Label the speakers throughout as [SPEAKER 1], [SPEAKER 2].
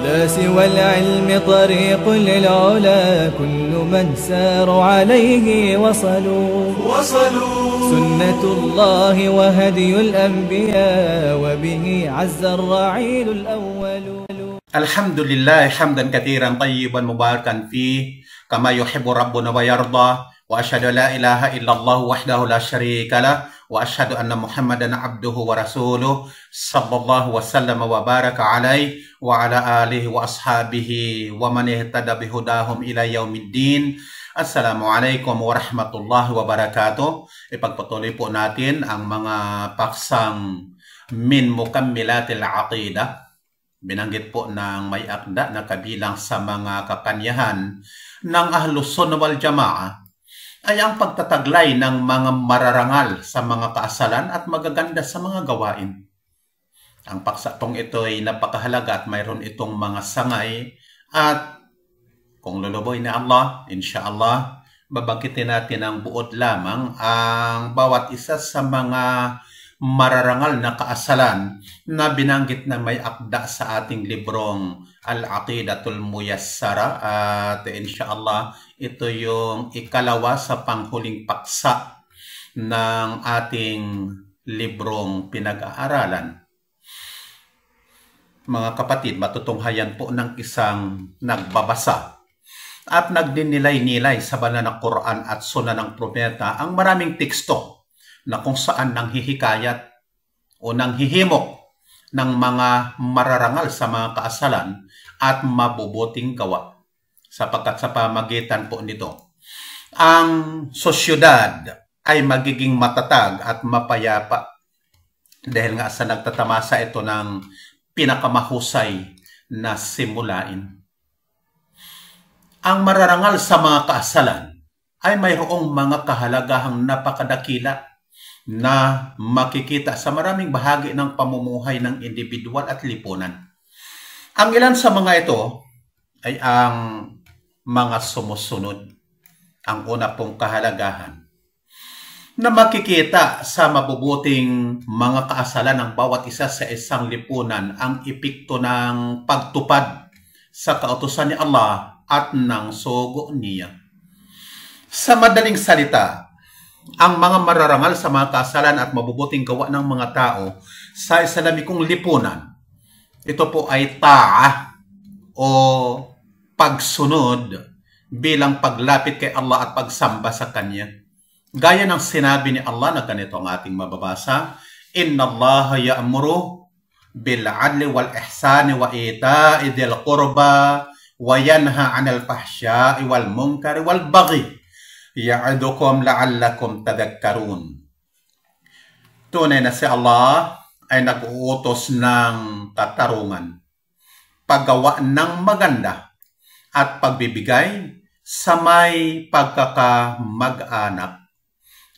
[SPEAKER 1] لا سوى العلم طريق للعلا كل من ساروا عليه وصلوا سنة الله وهدي الأنبياء وبه عز الرعيل الأول.
[SPEAKER 2] الحمد لله حمدا كثيرا طيبا مباركا فيه كما يحب ربنا ويرضى وأشهد أن لا إله إلا الله وحده لا شريك له وأشهد أن محمدا عبده ورسوله صلى الله وسلم وبارك عليه وعلى آله وأصحابه ومن اهتدى بهداهم إلى يوم الدين. Assalamualaikum warahmatullahi wabarakatuh. Ipagpatuloy po natin ang mga paksang min mukammilatil aqidah. Binanggit po ng may akda na kabilang sa mga kakanyahan ng Ahlus Sunnah wal Jamaah ay ang pagtataglay ng mga mararangal sa mga kaasalan at magaganda sa mga gawain. Ang paksatong ito ay napakahalaga at mayroon itong mga sangay at kung luluboy ni Allah, insyaallah, babangkitin natin ang buod lamang ang bawat isa sa mga mararangal na kaasalan na binanggit na may akda sa ating librong Al-Aqidatul Muyassara. At insyaallah, ito yung ikalawa sa panghuling paksa ng ating librong pinag-aaralan. Mga kapatid, matutunghayan po ng isang nagbabasa at nagdinilay-nilay sa banal na Quran at Sunnah ng Propeta ang maraming teksto na kung saan nanghihikayat o nanghihimok ng mga mararangal sa mga kaasalan at mabubuting gawa. Sapagkat sa pamagitan po nito, ang sosyedad ay magiging matatag at mapayapa dahil nga sa nagtatamasa ito ng pinakamahusay na simulain. Ang mararangal sa mga kaasalan ay mayroong mga kahalagahang napakadakila na makikita sa maraming bahagi ng pamumuhay ng individual at lipunan. Ang ilan sa mga ito ay ang mga sumusunod. Ang una pong kahalagahan na makikita sa mabubuting mga kaasalan ng bawat isa sa isang lipunan ang epekto ng pagtupad sa kautusan ni Allah at ng sugo niya. Sa madaling salita, ang mga mararangal sa mga kasalan at mabubuting gawa ng mga tao sa Islamikong lipunan, ito po ay ta'ah o pagsunod bilang paglapit kay Allah at pagsamba sa Kanya. Gaya ng sinabi ni Allah na ganito ang ating mababasa, Inna Allah ya'muru bil-'adli wal-ihsani wa ita'i dhil qurba wa yanha 'anil fahsya'i wal munkari wal baghi ya'idukum la'allakum tadhakkarun. Tunay na si Allah ay nag-uutos ng katarungan, paggawa ng maganda at pagbibigay sa may pagkakamag-anak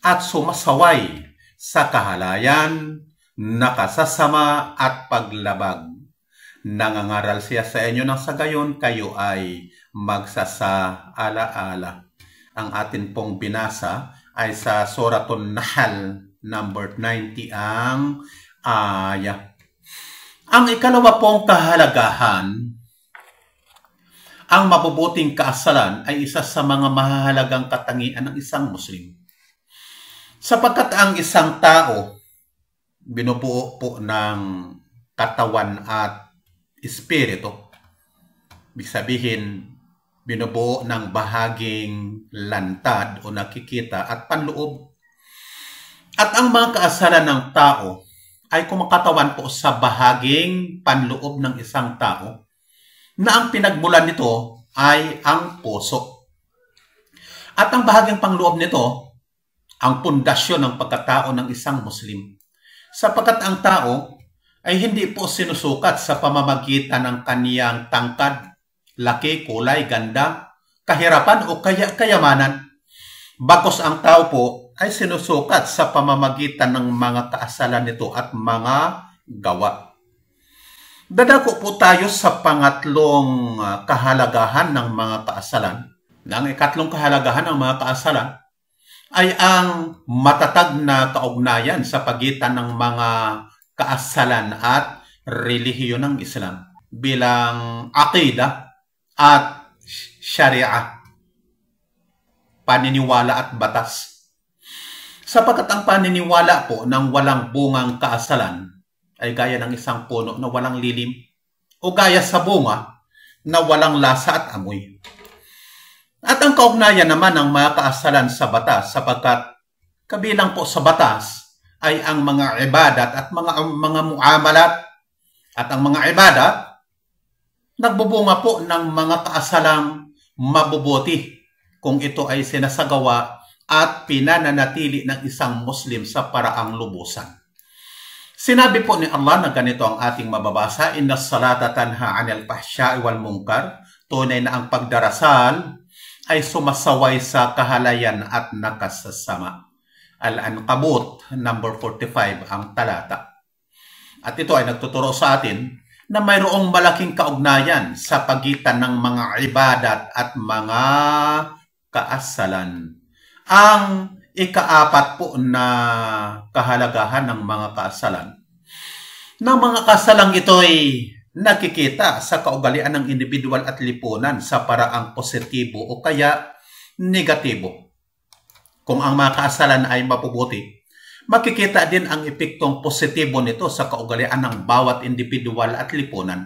[SPEAKER 2] at sumasaway sa kahalayan, nakasasama at paglabag. Nangangaral siya sa inyo ng sa gayon kayo ay magsasa-ala-ala. Ang atin pong binasa ay sa Suratul Nahl number 90 ang aya. Ang ikalawa pong kahalagahan, ang mabubuting kaasalan ay isa sa mga mahahalagang katangian ng isang Muslim. Sapagkat ang isang tao binubuo po ng katawan at espiritu. Ibig sabihin, binubuo ng bahaging lantad o nakikita at panloob. At ang mga kaasalan ng tao ay kumakatawan po sa bahaging panloob ng isang tao na ang pinagmulan nito ay ang puso. At ang bahaging panloob nito, ang pundasyon ng pagkatao ng isang Muslim. Sapagkat ang tao ay hindi po sinusukat sa pamamagitan ng kaniyang tangkad, laki, kulay, ganda, kahirapan o kayamanan. Bagkus ang tao po ay sinusukat sa pamamagitan ng mga kaasalan nito at mga gawa. Dadako po tayo sa pangatlong kahalagahan ng mga kaasalan. Ang ikatlong kahalagahan ng mga kaasalan ay ang matatag na kaugnayan sa pagitan ng mga kaasalan at relihiyon ng Islam. bilang aqida at sharia, paniniwala at batas. Sapagkat ang paniniwala po ng walang bungang kaasalan ay gaya ng isang puno na walang lilim o gaya sa bunga na walang lasa at amoy. At ang kaugnayan naman ng mga kaasalan sa batas, sapagkat kabilang po sa batas ay ang mga ibadat at mga muamalat. At ang mga ibadat nagbubunga po ng mga kaasalang mabubuti kung ito ay sinasagawa at pinananatili ng isang Muslim sa paraang lubusan. Sinabi po ni Allah na ganito ang ating mababasa, Inna salata tanha anil fahsya'i wal munkar. Tunay na ang pagdarasal ay sumasaway sa kahalayan at nakasasama. Al-Ankabut, number 45 ang talata. At ito ay nagtuturo sa atin na mayroong malaking kaugnayan sa pagitan ng mga ibadat at mga kaasalan. Ang ikaapat po na kahalagahan ng mga kaasalan. Ng mga kaasalang ito ay nakikita sa kaugalian ng individual at lipunan sa paraang positibo o kaya negatibo. Kung ang mga kaasalan ay mapubuti, makikita din ang epektong positibo nito sa kaugalian ng bawat individual at lipunan.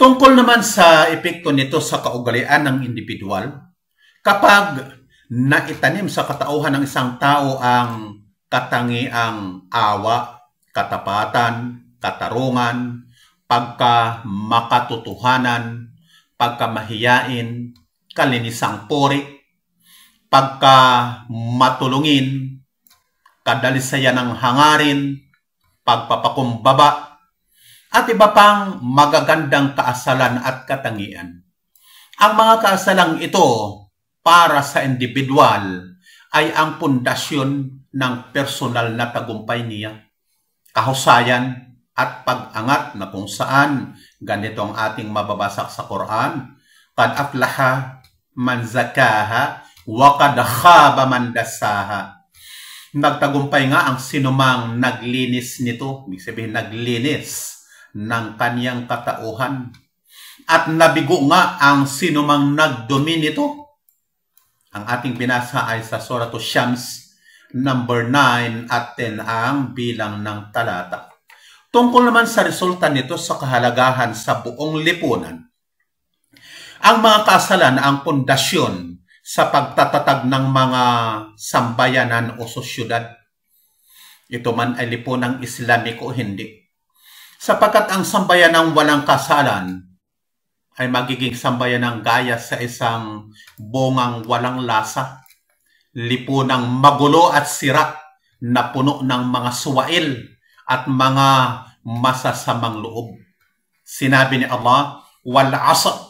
[SPEAKER 2] Tungkol naman sa epekto nito sa kaugalian ng individual, kapag naitanim sa katauhan ng isang tao ang katangiang awa, katapatan, katarungan, pagkamakatotohanan, pagkamahiyain, kalinisang puri, pagkamatulungin, kadalisayan ng hangarin, pagpapakumbaba, at iba pang magagandang kaasalan at katangian. Ang mga kaasalang ito para sa individual ay ang pundasyon ng personal na tagumpay niya, kahusayan at pag-angat na kung saan ganito ang ating mababasa sa Quran, Qad aflaha man zakaha wa qad khaba man dassaha. Nagtagumpay nga ang sinumang naglinis nito, ibig sabihin naglinis ng kaniyang katauhan. At nabigo nga ang sinumang nagdumi nito. Ang ating binasa ay sa Surah Syams, number 9 at 10 ang bilang ng talata. Tungkol naman sa resulta nito sa kahalagahan sa buong lipunan. Ang mga kaasalan ang pundasyon sa pagtatatag ng mga sambayanan o sosyudad. Ito man ay lipunang Islamiko o hindi. Sapagkat ang sambayanang walang kasalan ay magiging sambayanang gaya sa isang bungang walang lasa, lipunang magulo at sira na puno ng mga suwail at mga masasamang loob. Sinabi ni Allah, wal 'asr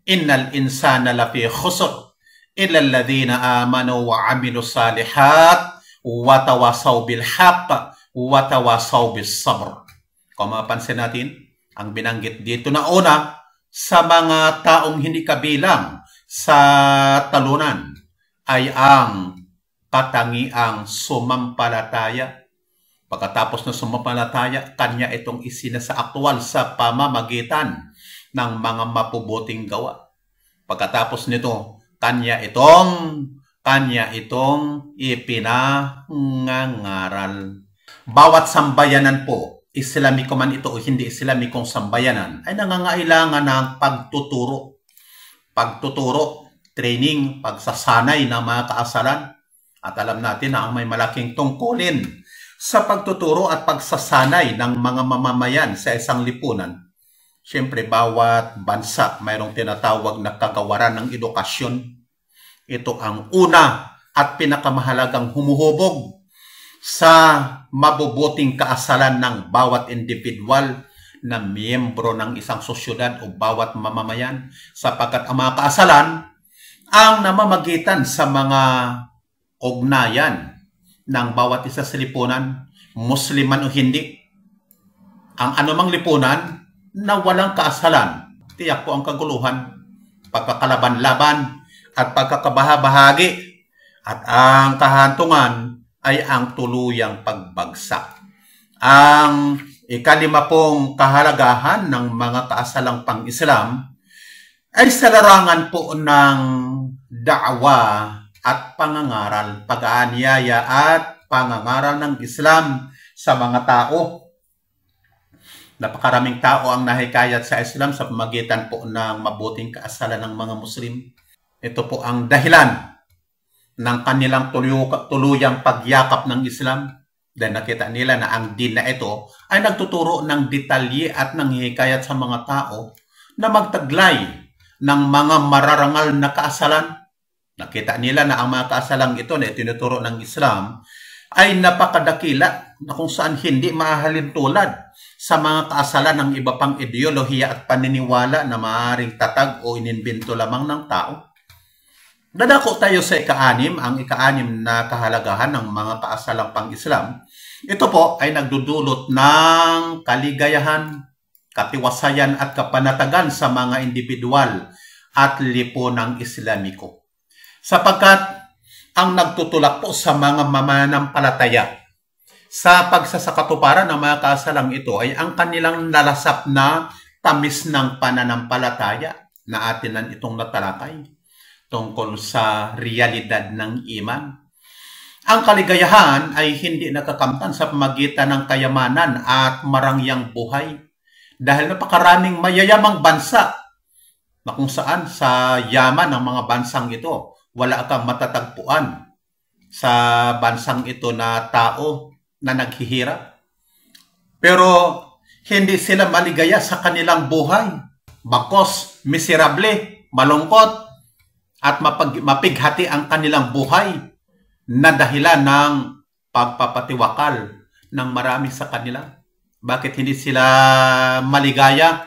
[SPEAKER 2] innal insana lafi khusr illa alladhina amanu wa 'amilus salihat wa tawasaw bil haqq wa tawasaw bis sabr. Kung mapansin natin, ang binanggit dito na una sa mga taong hindi kabilang sa talunan ay ang katangiang sumampalataya. Pagkatapos ng sumampalataya, kanya itong isinasaaktwal sa pamamagitan ng mga mapubuting gawa. Pagkatapos nito, kanya itong ipinangangaral. Bawat sambayanan po, Islamiko man ito o hindi Islamikong sambayanan, ay nangangailangan ng pagtuturo, training, pagsasanay ng mga kaasalan. At alam natin na ang may malaking tungkulin sa pagtuturo at pagsasanay ng mga mamamayan sa isang lipunan. Siyempre, bawat bansa mayroong tinatawag na kagawaran ng edukasyon. Ito ang una at pinakamahalagang humuhubog sa mabubuting kaasalan ng bawat individual na miyembro ng isang sosyudad o bawat mamamayan, sapagkat ang mga kaasalan ang namamagitan sa mga ugnayan ng bawat isa sa lipunan, Musliman o hindi. Ang anumang lipunan na walang kaasalan, tiyak po ang kaguluhan, pagkakalaban-laban at pagkakabahabahagi, at ang kahantungan ay ang tuluyang pagbagsak. Ang Ikalima pong kahalagahan ng mga kaasalang pang-Islam ay sa larangan po ng da'wa at pangangaral, pag-aanyaya at pangangaral ng Islam sa mga tao. Napakaraming tao ang nahikayat sa Islam sa pamagitan po ng mabuting kaasalan ng mga Muslim. Ito po ang dahilan ng kanilang tuluyang pagyakap ng Islam. Dahil nakita nila na ang din na ito ay nagtuturo ng detalye at nanghihikayat sa mga tao na magtaglay ng mga mararangal na kaasalan. Nakita nila na ang mga kaasalang ito na tinuturo ng Islam ay napakadakila na kung saan hindi maahalin tulad sa mga kaasalan ng iba pang ideolohiya at paniniwala na maaaring tatag o inimbento lamang ng tao. Dadako tayo sa ika-anim, ang ika-anim na kahalagahan ng mga kaasalang pang-Islam. Ito po ay nagdudulot ng kaligayahan, katiwasayan at kapanatagan sa mga individual at lipunang Islamiko. Sapagkat ang nagtutulak po sa mga mamanampalataya sa pagsasakatuparan ng mga kaasalang ito ay ang kanilang nalasap na tamis ng pananampalataya na atin itong natalakay tungkol sa realidad ng iman. Ang kaligayahan ay hindi nakakamtan sa pamagitan ng kayamanan at marangyang buhay. Dahil napakaraming mayayamang bansa na kung saan sa yaman ng mga bansang ito, wala kang matatagpuan sa bansang ito na tao na naghihirap. Pero hindi sila maligaya sa kanilang buhay. Bakos, miserable, malungkot, at mapighati ang kanilang buhay na dahilan ng pagpapatiwakal ng marami sa kanila. Bakit hindi sila maligaya?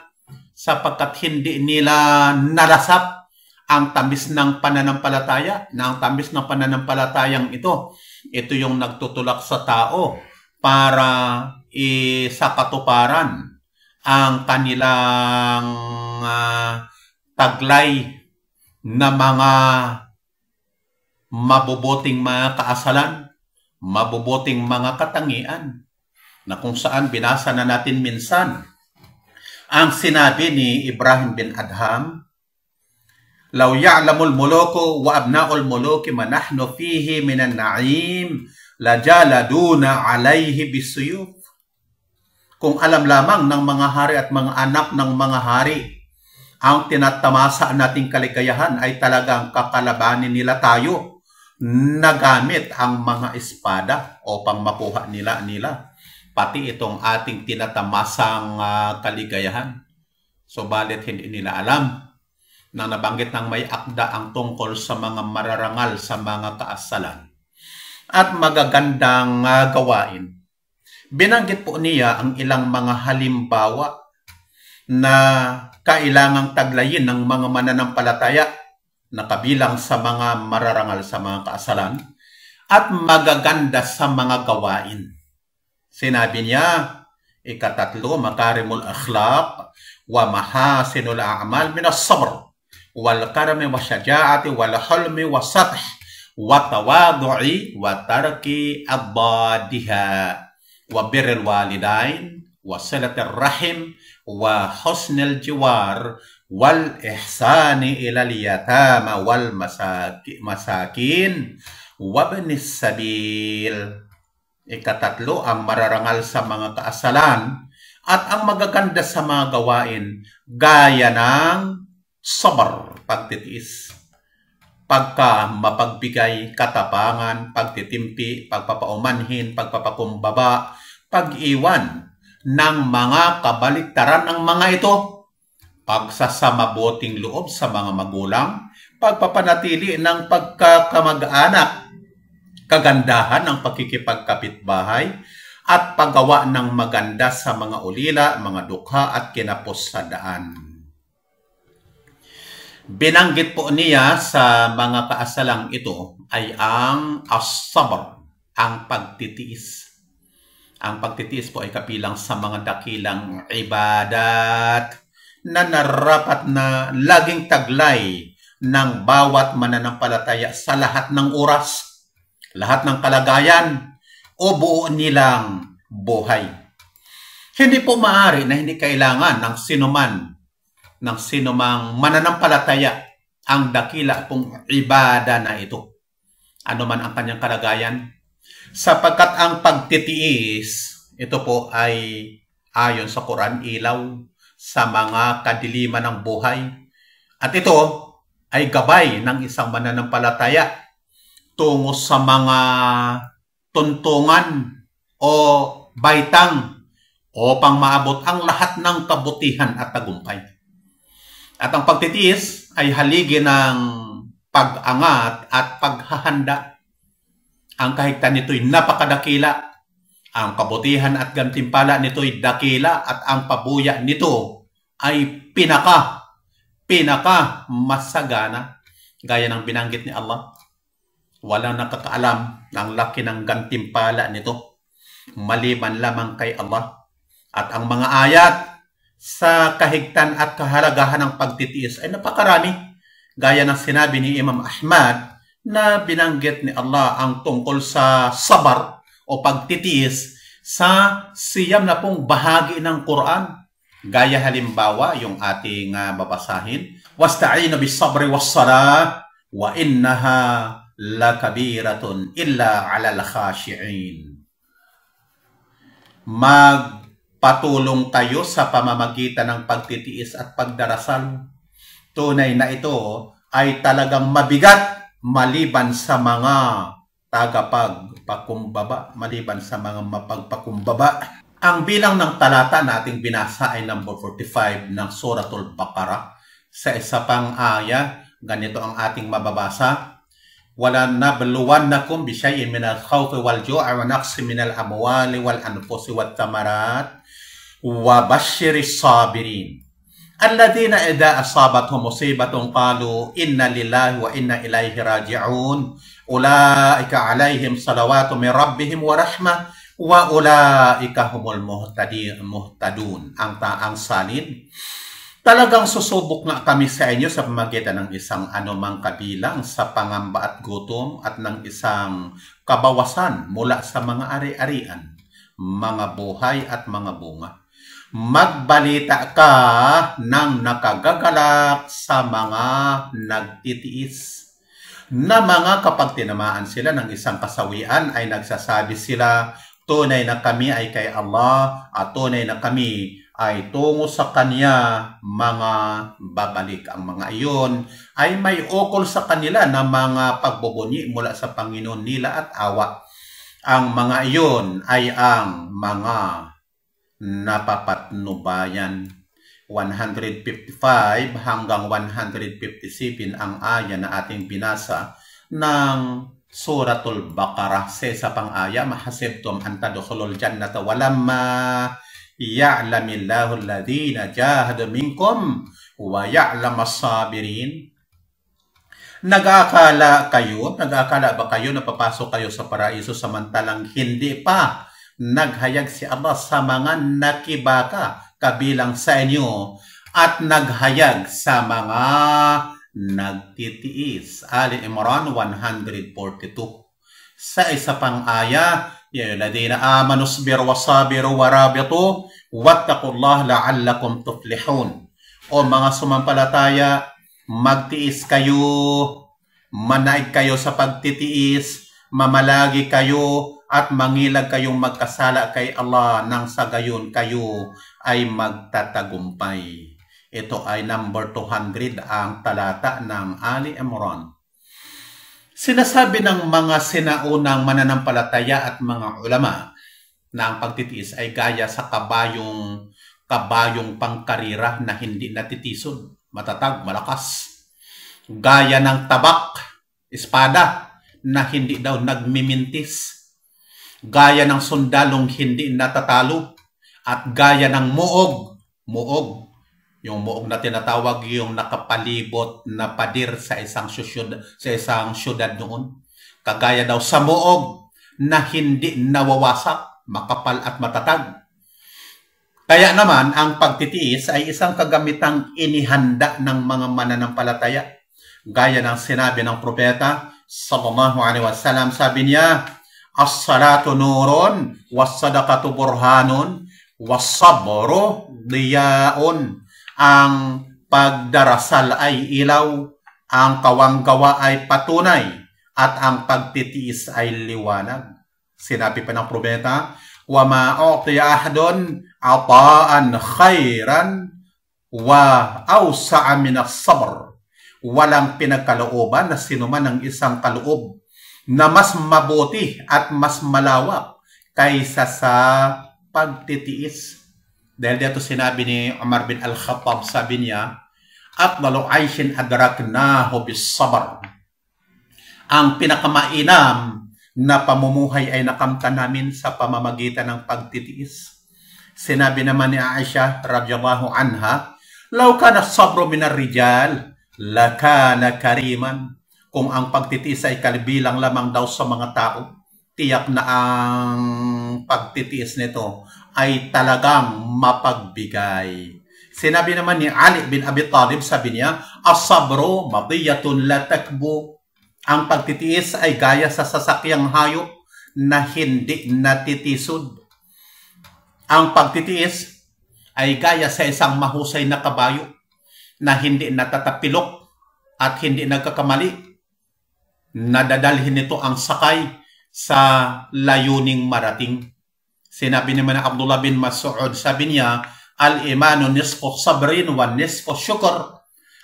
[SPEAKER 2] Sapagkat hindi nila nalasap ang tamis ng pananampalataya. Na ang tamis ng pananampalatayang ito yung nagtutulak sa tao para isakatuparan ang kanilang taglay na mga mabubuting mga kaasalan, mabubuting mga katangian, na kung saan binasa na natin minsan ang sinabi ni Ibrahim bin Adham, "Law ya'lamul muluku wa abna'ul muluki ma nahnu fihi minan na'im lajaladuna 'alayhi bisuyuf." Kung alam lamang ng mga hari at mga anak ng mga hari ang tinatamasa nating kaligayahan ay talagang kakalabanin nila tayo na gamit ang mga espada upang makuha nila pati itong ating tinatamasang kaligayahan. Subalit hindi nila alam na nabanggit ng may akda ang tungkol sa mga mararangal sa mga kaasalan at magagandang gawain. Binanggit po niya ang ilang mga halimbawa na kailangang taglayin ng mga mananampalataya na kabilang sa mga mararangal sa mga kaasalan at magaganda sa mga gawain. Sinabi niya, ikatatlo, makarimul akhlaq wa mahasinul a'mal min as-sabr wal karami wa syaja'ati wal hulmi wa sath wa tawadu'i wa tarki ad-dadiha wa birrul walidain wa silatir rahim wa husnil jiwar wal ihsani ilal yatama wal masakin wa ibnis sabil. Ikatatlo, ang mararangal sa mga kaasalan at ang magaganda sa mga gawain gaya ng sabar, pagtitiis, pagka mapagbigay, katapangan, pagtitimpi, pagpapaumanhin, pagpapakumbaba, pag-iwan ng mga kabaliktaran ng mga ito, pagsasamabuting loob sa mga magulang, pagpapanatili ng pagkakamag-anak, kagandahan ng pakikipagkapitbahay, at paggawa ng maganda sa mga ulila, mga dukha at kinapos sa daan. Binanggit po niya sa mga kaasalang ito ay ang as-sabr, ang pagtitiis. Ang pagtitiis po ay kabilang sa mga dakilang ibadat na narapat na laging taglay ng bawat mananampalataya sa lahat ng oras, lahat ng kalagayan o buo nilang buhay. Hindi po maaari na hindi kailangan ng sinumang mananampalataya ang dakila pong ibada na ito. Ano man ang kanyang kalagayan. Sapagkat ang pagtitiis, ito po ay ayon sa Quran, ilaw sa mga kadiliman ng buhay. At ito ay gabay ng isang mananampalataya tungo sa mga tuntungan o baitang upang maabot ang lahat ng kabutihan at tagumpay. At ang pagtitiis ay haligi ng pag-angat at paghahanda. Ang kahigtan nito'y napakadakila. Ang kabutihan at gantimpala nito'y dakila at ang pabuya nito ay pinaka masagana. Gaya ng binanggit ni Allah. Walang nakakaalam ng laki ng gantimpala nito maliban lamang kay Allah. At ang mga ayat sa kahigtan at kahalagahan ng pagtitiis ay napakarami. Gaya ng sinabi ni Imam Ahmad na binanggit ni Allah ang tungkol sa sabar o pagtitiis sa 9 bahagi ng Quran. Gaya halimbawa yung ating babasahin. Wasta'inu bis-sabri was-salah wa innaha lakabiratun illa 'alal khashi'in. Magpatulong kayo sa pamamagitan ng pagtitiis at pagdarasal. Tunay na ito ay talagang mabigat maliban sa mga tagapagpakumbaba, maliban sa mga mapagpakumbaba. Ang bilang ng talata na ating binasa ay number 45 ng Suratul Baqarah. Sa isa pang aya, ganito ang ating mababasa. Wala nabluwannakum bisya'in minal khawfi wal ju'i wa naqsi minal amwali wal anfusi wat tamarat wa basyiris sabirin. Alladhina idza asabatuhum musibatun qalu inna lillahi wa inna ilaihi raji'un. Ulaika 'alaihim salawatu min rabbihim wa rahmah wa ulaika humul muhtadun. Ang salin. Talagang susubok nga kami sa inyo sa pamamagitan ng isang anumang kabilang sa pangamba at gutom at ng isang kabawasan mula sa mga ari-arian, mga buhay at mga bunga. Magbalita ka ng nakagagalak sa mga nagtitiis na mga kapag tinamaan sila ng isang kasawian ay nagsasabi sila, tunay na kami ay kay Allah at tunay na kami ay tungo sa Kanya mga babalik. Ang mga iyon ay may ukol sa kanila na mga pagbubunyi mula sa Panginoon nila at awa. Ang mga iyon ay ang mga napapatnubayan. 155 hanggang 157 ang aya na ating binasa ng Suratul Baqarah. Sa pang aya, mahasibtum an tadkhulul jannata walamma ya'lamillahu alladhina jahadu minkum wa ya'lamas sabirin. Nag-aakala ba kayo na papasok kayo sa paraiso samantalang hindi pa naghayag si Allah sa mga nakibaka kabilang sa inyo at naghayag sa mga nagtitiis. Ali Imran 142. Sa isa pang aya, ya ayyuhalladhina amanu sabiru wasabiru warabitu wattaqullaha la'allakum tuflihun. O mga sumampalataya, magtiis kayo, manaig kayo sa pagtitiis, mamalagi kayo at mangilag kayong magkasala kay Allah nang sa gayon kayo ay magtatagumpay. Ito ay number 200 ang talata ng Ali Imran. Sinasabi ng mga sinaunang mananampalataya at mga ulama na ang pagtitiis ay gaya sa kabayong pangkarira na hindi natitison, matatag, malakas. Gaya ng tabak, espada na hindi daw nagmimintis. Gaya ng sundalong hindi natatalo. At gaya ng muog. Yung muog na tinatawag yung nakapalibot na pader sa isang syudad noon. Kagaya daw sa muog na hindi nawawasak, makapal at matatag. Kaya naman, ang pagtitiis ay isang kagamitang inihanda ng mga mananampalataya. Gaya ng sinabi ng propeta, sallallahu alaihi wasallam, sabi niya, as-salatu nurun, was-sadaqatu burhanun, Wasabro diyaon. Ang pagdarasal ay ilaw, ang kawanggawa ay patunay, at ang pagtitiis ay liwanag. Sinabi pa ng propeta, wa ma u'tiya ahadun ataan khairan wa awsa'a min as-sabr. Walang pinagkalooban na sinuman ng isang kaloob na mas mabuti at mas malawak kaysa sa pagtitiis. Dahil dito sinabi ni Umar bin Al-Khattab, sabi niya, "Afdalu 'aishin adraknahu bis-sabr." Ang pinakamainam na pamumuhay ay nakamtan namin sa pamamagitan ng pagtitiis. Sinabi naman ni Aisha radhiyallahu anha, "Law kana as-sabru min ar-rijal, lakana kariman." Kung ang pagtitiis ay kabilang lamang daw sa mga tao, tiyak na ang pagtitiis nito ay talagang mapagbigay. Sinabi naman ni Ali bin Abi Talib, sabi niya, "As-sabru madiyatun la takbu." Ang pagtitiis ay gaya sa sasakyang hayop na hindi natitisod. Ang pagtitiis ay gaya sa isang mahusay na kabayo na hindi natatapilok at hindi nagkakamali. Nadadalhin nito ang sakay sa layuning marating. Sinabi naman ni Abdullah bin Mas'ud, sabi niya, "Al-imanu nisfu sabrin wa nisfu syukur."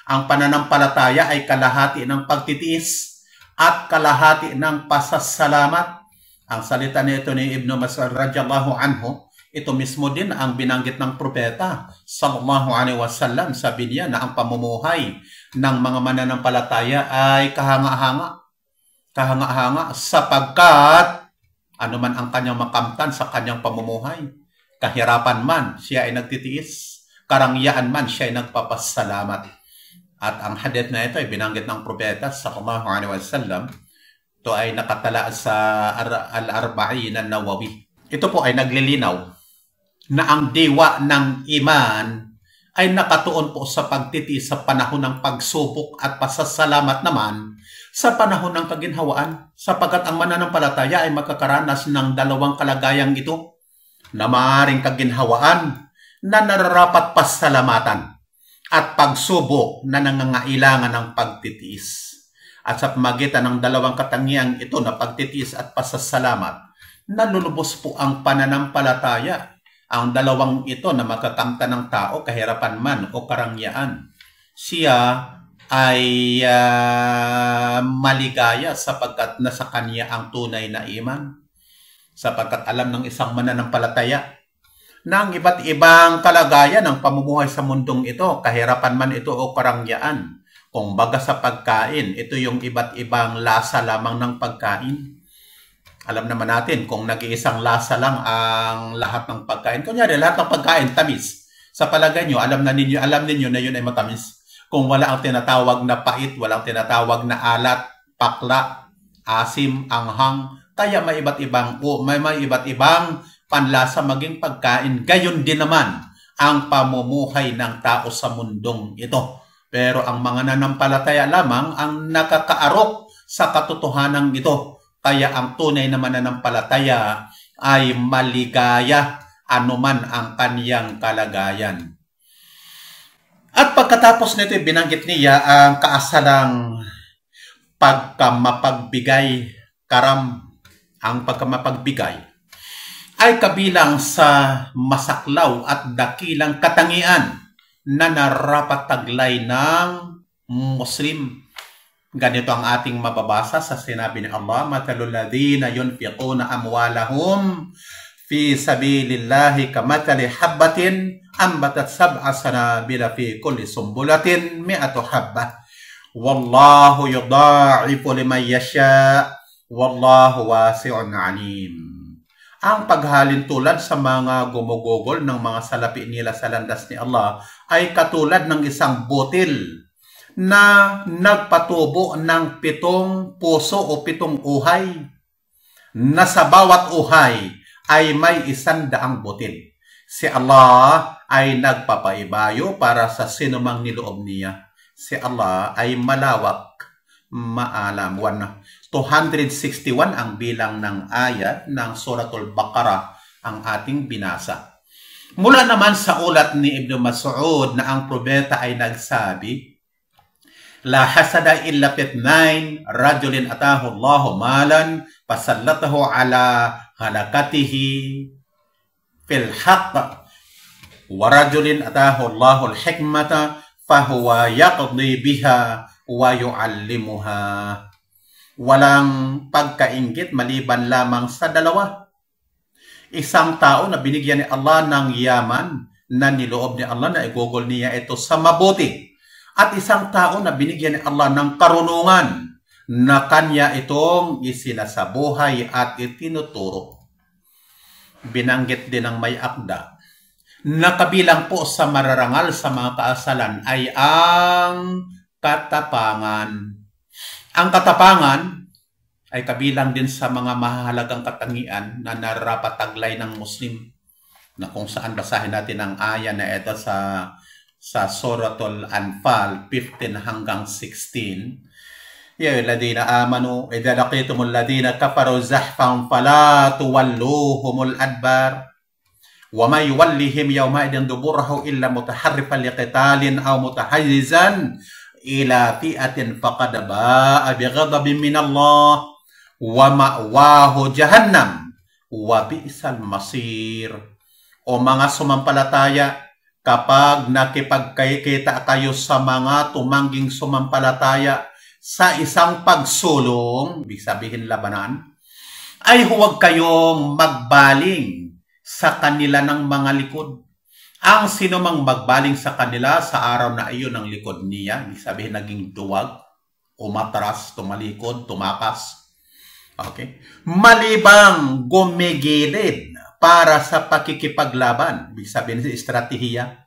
[SPEAKER 2] Ang pananampalataya ay kalahati ng pagtitiis at kalahati ng pasasalamat. Ang salita nito ni Ibn Mas'ud radhiyallahu anhu, ito mismo din ang binanggit ng propeta sallallahu alaihi wasallam. Sabi niya na ang pamumuhay ng mga mananampalataya ay kahanga-hanga sapagkat ano man ang kanyang makamtan sa kanyang pamumuhay, kahirapan man siya ay nagtitiis, karangyaan man siya ay nagpapasalamat. At ang hadith na ito ay binanggit ng propeta sallallahu alaihi wasallam. Ito ay nakatala sa Al-Arba'in an-Nawawi. Ito po ay naglilinaw na ang diwa ng iman ay nakatuon po sa pagtitiis sa panahon ng pagsubok at pasasalamat naman sa panahon ng kaginhawaan, sapagkat ang mananampalataya ay makakaranas ng dalawang kalagayang ito na maaaring kaginhawaan na nararapat pasalamatan at pagsubok na nangangailangan ng pagtitiis. At sa pamagitan ng dalawang katangiang ito na pagtitiis at pasasalamat, nalulubos po ang pananampalataya. Ang dalawang ito na makakamtan ng tao, kahirapan man o karangyaan, siya ay maligaya sapagkat nasa kanya ang tunay na iman. Sapagkat alam ng isang mananampalataya na ang iba't ibang kalagayan ng pamumuhay sa mundong ito, kahirapan man ito o karangyaan. Kung baga sa pagkain, ito yung iba't ibang lasa lamang ng pagkain. Alam naman natin kung nag-iisang lasa lang ang lahat ng pagkain. Kunyari, lahat ng pagkain tamis. Sa palagay nyo, alam ninyo na yun ay matamis. Kung wala ang tinatawag na pait, walang tinatawag na alat, pakla, asim, anghang, kaya may iba't ibang panlasa maging pagkain. Gayon din naman ang pamumuhay ng tao sa mundong ito. Pero ang mga nanampalataya lamang ang nakakaarok sa katotohanan ito. Kaya ang tunay na mananampalataya ay maligaya anuman ang kaniyang kalagayan. At pagkatapos nito, binanggit niya ang kaasalang pagkamapagbigay, ang pagkamapagbigay ay kabilang sa masaklaw at dakilang katangian na narapat taglay ng Muslim. Ganito ang ating mababasa sa sinabi ni Allah, "Matalul ladhina yunfiquna amwalahum fi sabilillahi kamathali habbatin ambatat sab'a sanabila fi kulli sumbulatin mi'atu habbah. Wallahu yudha'ifu liman yasha' wallahu wasi'un 'alim." Ang paghalin tulad sa mga gumugugol ng mga salapi nila sa landas ni Allah ay katulad ng isang butil na nagpatubo ng 7 puso o 7 uhay, na sa bawat uhay ay may 100 butil. Si Allah ay nagpapaibayo para sa sinumang niloob niya. Si Allah ay malawak, maalam. 261 ang bilang ng ayat ng Suratul Baqarah ang ating binasa. Mula naman sa ulat ni Ibn Mas'ud na ang propeta ay nagsabi, La hasada illa fitnain, rajulin atahu Allahu malan, pasallatahu ala halakatihi fil haqq, wa rajulin atahu Allahu al-hikmata, fahuwa yaqdi biha wa yu'allimuha. Walang pagkainggit maliban lamang sa dalawa. Isang tao na binigyan ni Allah ng yaman na niloob ni Allah na igugol niya ito sa mabuti. At isang tao na binigyan ni Allah ng karunungan na kanya itong isinasabuhay at itinuturo. Binanggit din ng may akda na kabilang po sa mararangal sa mga kaasalan ay ang katapangan. Ang katapangan ay kabilang din sa mga mahalagang katangian na narapataglay ng Muslim, na kung saan basahin natin ang aya na ito sa Suratul Anfal 15 hanggang 16. Ya alladhina amanu idza laqitumul ladina kafaru zahfan fala tuwalluhumul adbar wa may yuwallihim yawma idin duburahu illa mutaharrifan liqitalin aw mutahayyizan ila fi'atin faqad ba'a bighadabin min Allah wa ma'wahu jahannam wa bi'sal masir. O mga sumampalataya, kapag nakipagkita kayo sa mga tumangging sumampalataya sa isang pagsulong, ibig sabihin labanan, ay huwag kayong magbaling sa kanila ng mga likod. Ang sinumang magbaling sa kanila sa araw na iyon ng likod niya, ibig sabihin naging duwag, umatras, tumalikod, tumakas. Okay? Malibang gumigilid para sa pakikipaglaban, ibig sabihin sa estratehiya,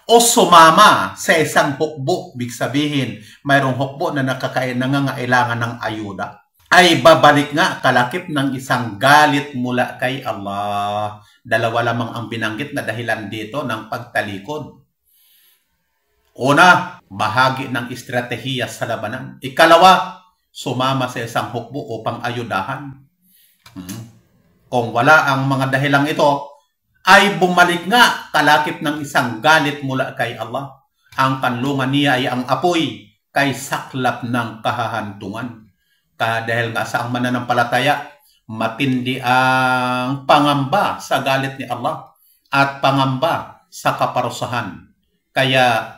[SPEAKER 2] o sumama sa isang hukbo, ibig sabihin mayroong hukbo na nangangailangan ng ayuda, ay babalik nga kalakip ng isang galit mula kay Allah. Dalawa lamang ang binanggit na dahilan dito ng pagtalikod. Una, bahagi ng estratehiya sa labanan. Ikalawa, sumama sa isang hukbo upang ayudahan. Kung wala ang mga dahilang ito, ay bumalik nga kalakip ng isang galit mula kay Allah. Ang kanlungan niya ay ang apoy kay saklap ng kahahantungan. Dahil nga sa ang mananampalataya, matindi ang pangamba sa galit ni Allah at pangamba sa kaparusahan. Kaya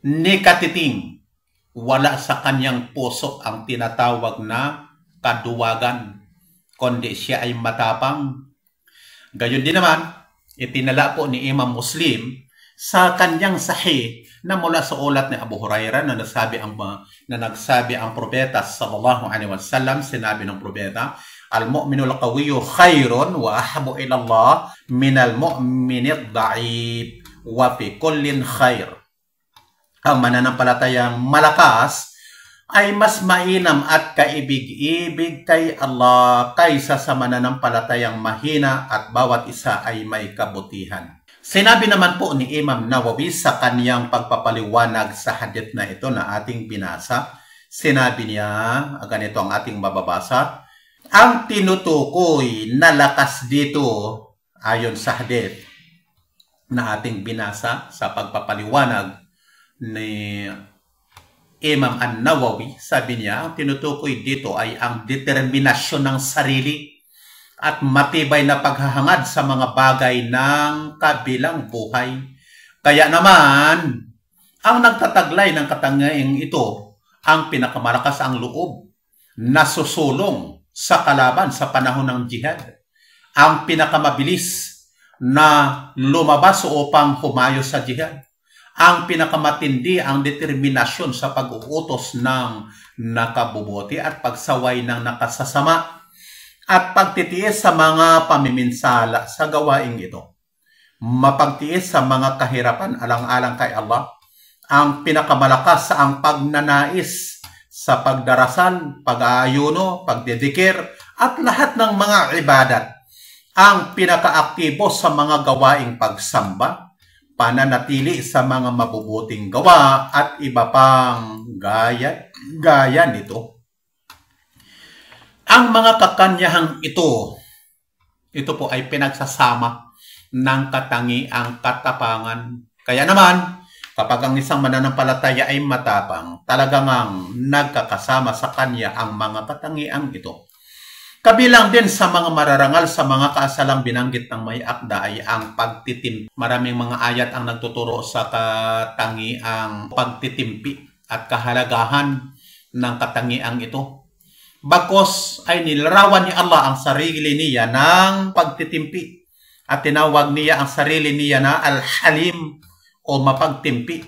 [SPEAKER 2] nikatiting, wala sa kanyang puso ang tinatawag na kaduwagan, kundi siya ay matapang. Gayon din naman, itinala po ni Imam Muslim sa kanyang sahih na mula sa ulat ni Abu Hurairah na nagsabi ang propeta sallallahu alaihi wasallam, sinabi ng propeta, al-mu'minul qawiyyu khairun wa ahabbu ila Allah minal mu'minid da'if wa fi kullin khair. Ang mananampalatayang malakas ay mas mainam at kaibig-ibig kay Allah kaysa sa mananampalatayang mahina at bawat isa ay may kabutihan. Sinabi naman po ni Imam Nawawi sa kaniyang pagpapaliwanag sa hadith na ito na ating binasa, sinabi niya, ganito ang ating mababasa, ang tinutukoy na lakas dito ayon sa hadith na ating binasa sa pagpapaliwanag ni Imam An-Nawawi, sabi niya, ang tinutukoy dito ay ang determinasyon ng sarili at matibay na paghahangad sa mga bagay ng kabilang buhay. Kaya naman, ang nagtataglay ng katangiang ito, ang pinakamalakas ang loob na susulong sa kalaban sa panahon ng jihad. Ang pinakamabilis na lumabas upang humayo sa jihad. Ang pinakamatindi ang determinasyon sa pag-uutos ng nakabubuti at pagsaway ng nakasasama at pagtitiis sa mga pamiminsala sa gawaing ito. Mapagtiis sa mga kahirapan alang-alang kay Allah. Ang pinakamalakas sa ang pagnanais sa pagdarasal, pag-aayuno, pagdedikir at lahat ng mga ibadat. Ang pinakaaktibo sa mga gawaing pagsamba, pananatili sa mga mabubuting gawa at iba pang gaya nito. Ang mga kakanyahang ito po ay pinagsasama ng katangiang katapangan. Kaya naman, kapag ang isang mananampalataya ay matapang, talagang nagkakasama sa kanya ang mga katangiang ito. Kabilang din sa mga mararangal sa mga kaasalang binanggit ng may akda ay ang pagtitimpi. Maraming mga ayat ang nagtuturo sa katangiang pagtitimpi at kahalagahan ng katangiang ito. Bagkus ay nilarawan ni Allah ang sarili niya ng pagtitimpi at tinawag niya ang sarili niya na Al-Halim o mapagtimpi.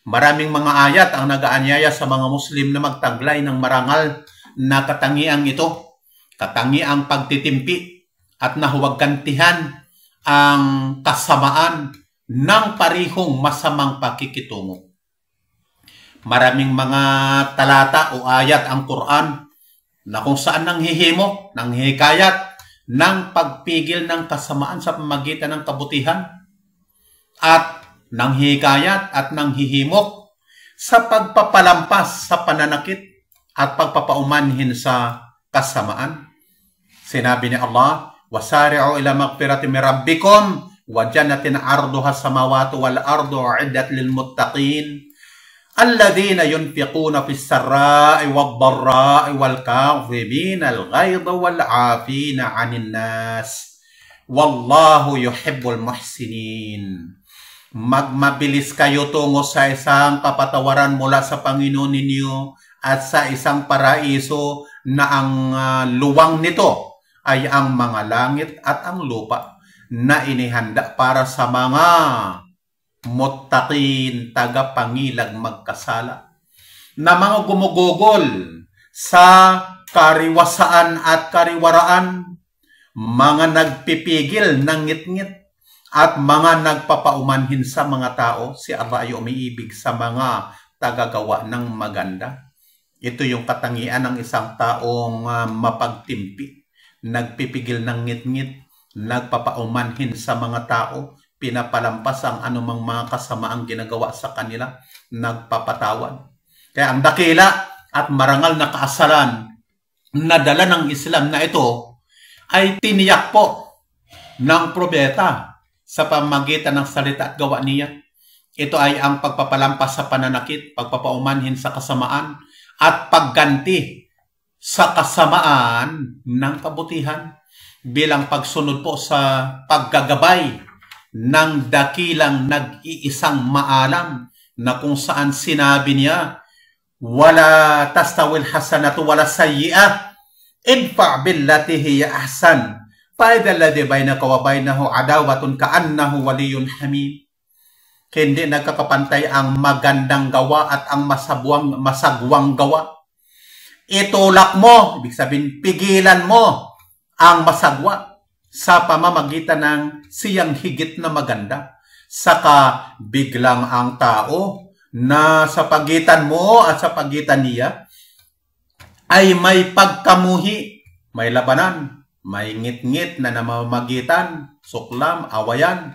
[SPEAKER 2] Maraming mga ayat ang nag-aanyaya sa mga Muslim na magtaglay ng marangal na katangiang ito. Katangiang pagtitimpi at na huwag gantihan ang kasamaan ng parihong masamang pakikitungo. Maraming mga talata o ayat ang Quran na kung saan nanghihimo, nanghihikayat ng pagpigil ng kasamaan sa pamamagitan ng kabutihan at nanghihikayat at nanghihimok sa pagpapalampas sa pananakit at pagpapaumanhin sa kasamaan. Sinabi ni Allah, "Wasari'u ila maghfiratin min rabbikum wa jannatin 'arduha as-samawati wal ardu 'iddat lil muttaqin alladhina yunfiquna fis sarra'i wad dharra'i wal kadhibina al ghaidha wal 'afina 'anil nas wallahu yuhibbul muhsinin." Magmabilis kayo tungo sa isang kapatawaran mula sa Panginoon ninyo at sa isang paraiso na ang luwang nito ay ang mga langit at ang lupa na inihanda para sa mga muttaqin, tagapangilag magkasala, na mga gumugugol sa kariwasaan at kariwaraan, mga nagpipigil ng ngit-ngit at mga nagpapaumanhin sa mga tao. Si Allah ay umiibig sa mga tagagawa ng maganda. Ito yung katangian ng isang taong mapagtimpi, nagpipigil ng ngit-ngit, nagpapaumanhin sa mga tao, pinapalampas ang anumang mga kasamaang ginagawa sa kanila, nagpapatawad. Kaya ang dakila at marangal na kaasalan na dala ng Islam na ito ay tiniyak po ng propeta sa pamamagitan ng salita at gawa niya. Ito ay ang pagpapalampas sa pananakit, pagpapaumanhin sa kasamaan, at pagganti sa kasamaan ng kabutihan bilang pagsunod po sa paggagabay ng dakilang nag-iisang maalam na kung saan sinabi niya, "Wala tastawil hasanatu wala sayyi'ah, idfa' billati hiya ahsan, fa idha alladhi bainaka wa bainahu adawatun ka'annahu waliyyun hamim." Hindi nagkakapantay ang magandang gawa at ang masagwang gawa. Itulak mo, ibig sabihin, pigilan mo ang masagwa sa pamamagitan ng siyang higit na maganda. Saka biglang ang tao na sa pagitan mo at sa pagitan niya ay may pagkamuhi, may labanan, may ngit-ngit na namamagitan, suklam, awayan.